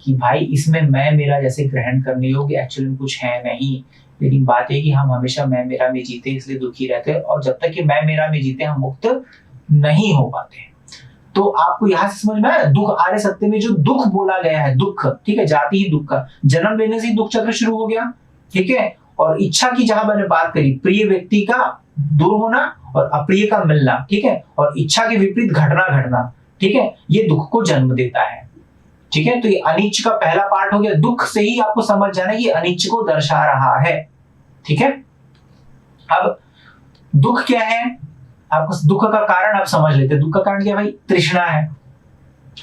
कि भाई इसमें मैं मेरा जैसे ग्रहण करने योग्य एक्चुअली कुछ है नहीं। लेकिन बात है कि हम हमेशा मैं मेरा में जीते, इसलिए दुखी रहते हैं, और जब तक कि मैं मेरा में जीते हम मुक्त नहीं हो पाते। तो आपको यहां से समझ में आया, दुख आर्य सत्य में जो दुख बोला गया है, दुख, ठीक है, जाति ही दुख का, जन्म लेने से ही दुख चक्र शुरू हो गया, ठीक है। और इच्छा की जहां मैंने बात करी, प्रिय व्यक्ति का दूर होना और अप्रिय का मिलना, ठीक है, और इच्छा के विपरीत घटना, ठीक है, ये दुख को जन्म देता है, ठीक है। तो ये अनिच्छ का पहला पार्ट हो गया। दुख से ही आपको समझ जाना ये अनिच्छ को दर्शा रहा है, ठीक है। अब दुख क्या है, आपको दुख का कारण आप समझ लेते हैं। दुख का कारण क्या भाई? तृष्णा है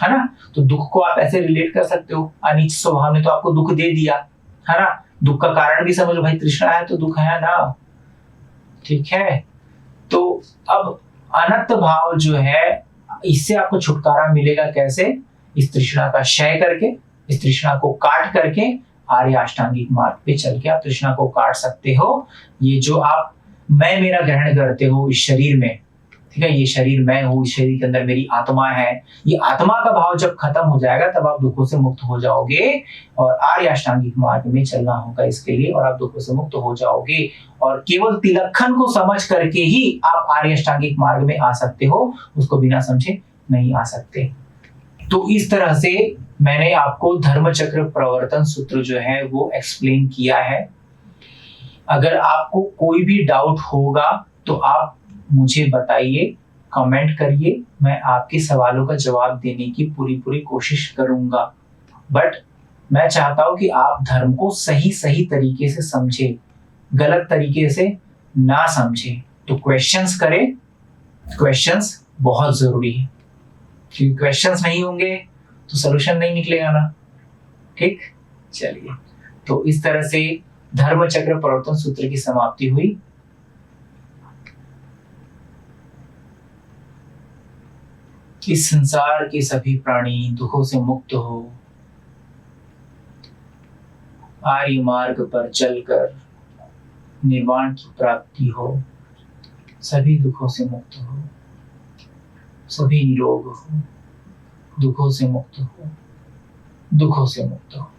ना। तो दुख को आप ऐसे रिलेट कर सकते हो, अनिच्छ स्वभाव ने तो आपको दुख दे दिया, है ना। दुख का कारण भी समझ लो भाई, तृष्णा है तो दुख है ना, ठीक है। तो अब अनंत भाव जो है, इससे आपको छुटकारा मिलेगा कैसे? इस तृष्णा का क्षय करके, इस तृष्णा को काट करके आर्य अष्टांगिक मार्ग पे चल के आप तृष्णा को काट सकते हो। ये जो आप मैं मेरा ग्रहण करते हो इस शरीर में, ठीक है, ये शरीर मैं हूँ, इस शरीर के अंदर मेरी आत्मा है, ये आत्मा का भाव जब खत्म हो जाएगा तब आप दुखों से मुक्त हो जाओगे और आर्य अष्टांगिक मार्ग में चलना होगा इसके लिए, और आप दुखों से मुक्त हो जाओगे। और केवल तिलक्षण को समझ करके ही आप आर्य अष्टांगिक मार्ग में आ सकते हो, उसको बिना समझे नहीं आ सकते। तो इस तरह से मैंने आपको धर्म चक्र प्रवर्तन सूत्र जो है वो एक्सप्लेन किया है। अगर आपको कोई भी डाउट होगा तो आप मुझे बताइए, कमेंट करिए, मैं आपके सवालों का जवाब देने की पूरी कोशिश करूंगा। बट मैं चाहता हूं कि आप धर्म को सही तरीके से समझें, गलत तरीके से ना समझें। तो क्वेश्चंस करें, क्वेश्चंस बहुत जरूरी है, क्योंकि क्वेश्चंस नहीं होंगे तो सोल्यूशन नहीं निकलेगा ना, ठीक। चलिए, तो इस तरह से धर्म चक्र प्रवर्तन सूत्र की समाप्ति हुई। इस संसार के सभी प्राणी दुखों से मुक्त हो, आर्य मार्ग पर चलकर निर्वाण की प्राप्ति हो, सभी दुखों से मुक्त हो, सभी निरोग हो, दुखों से मुक्त हो, दुखों से मुक्त हो।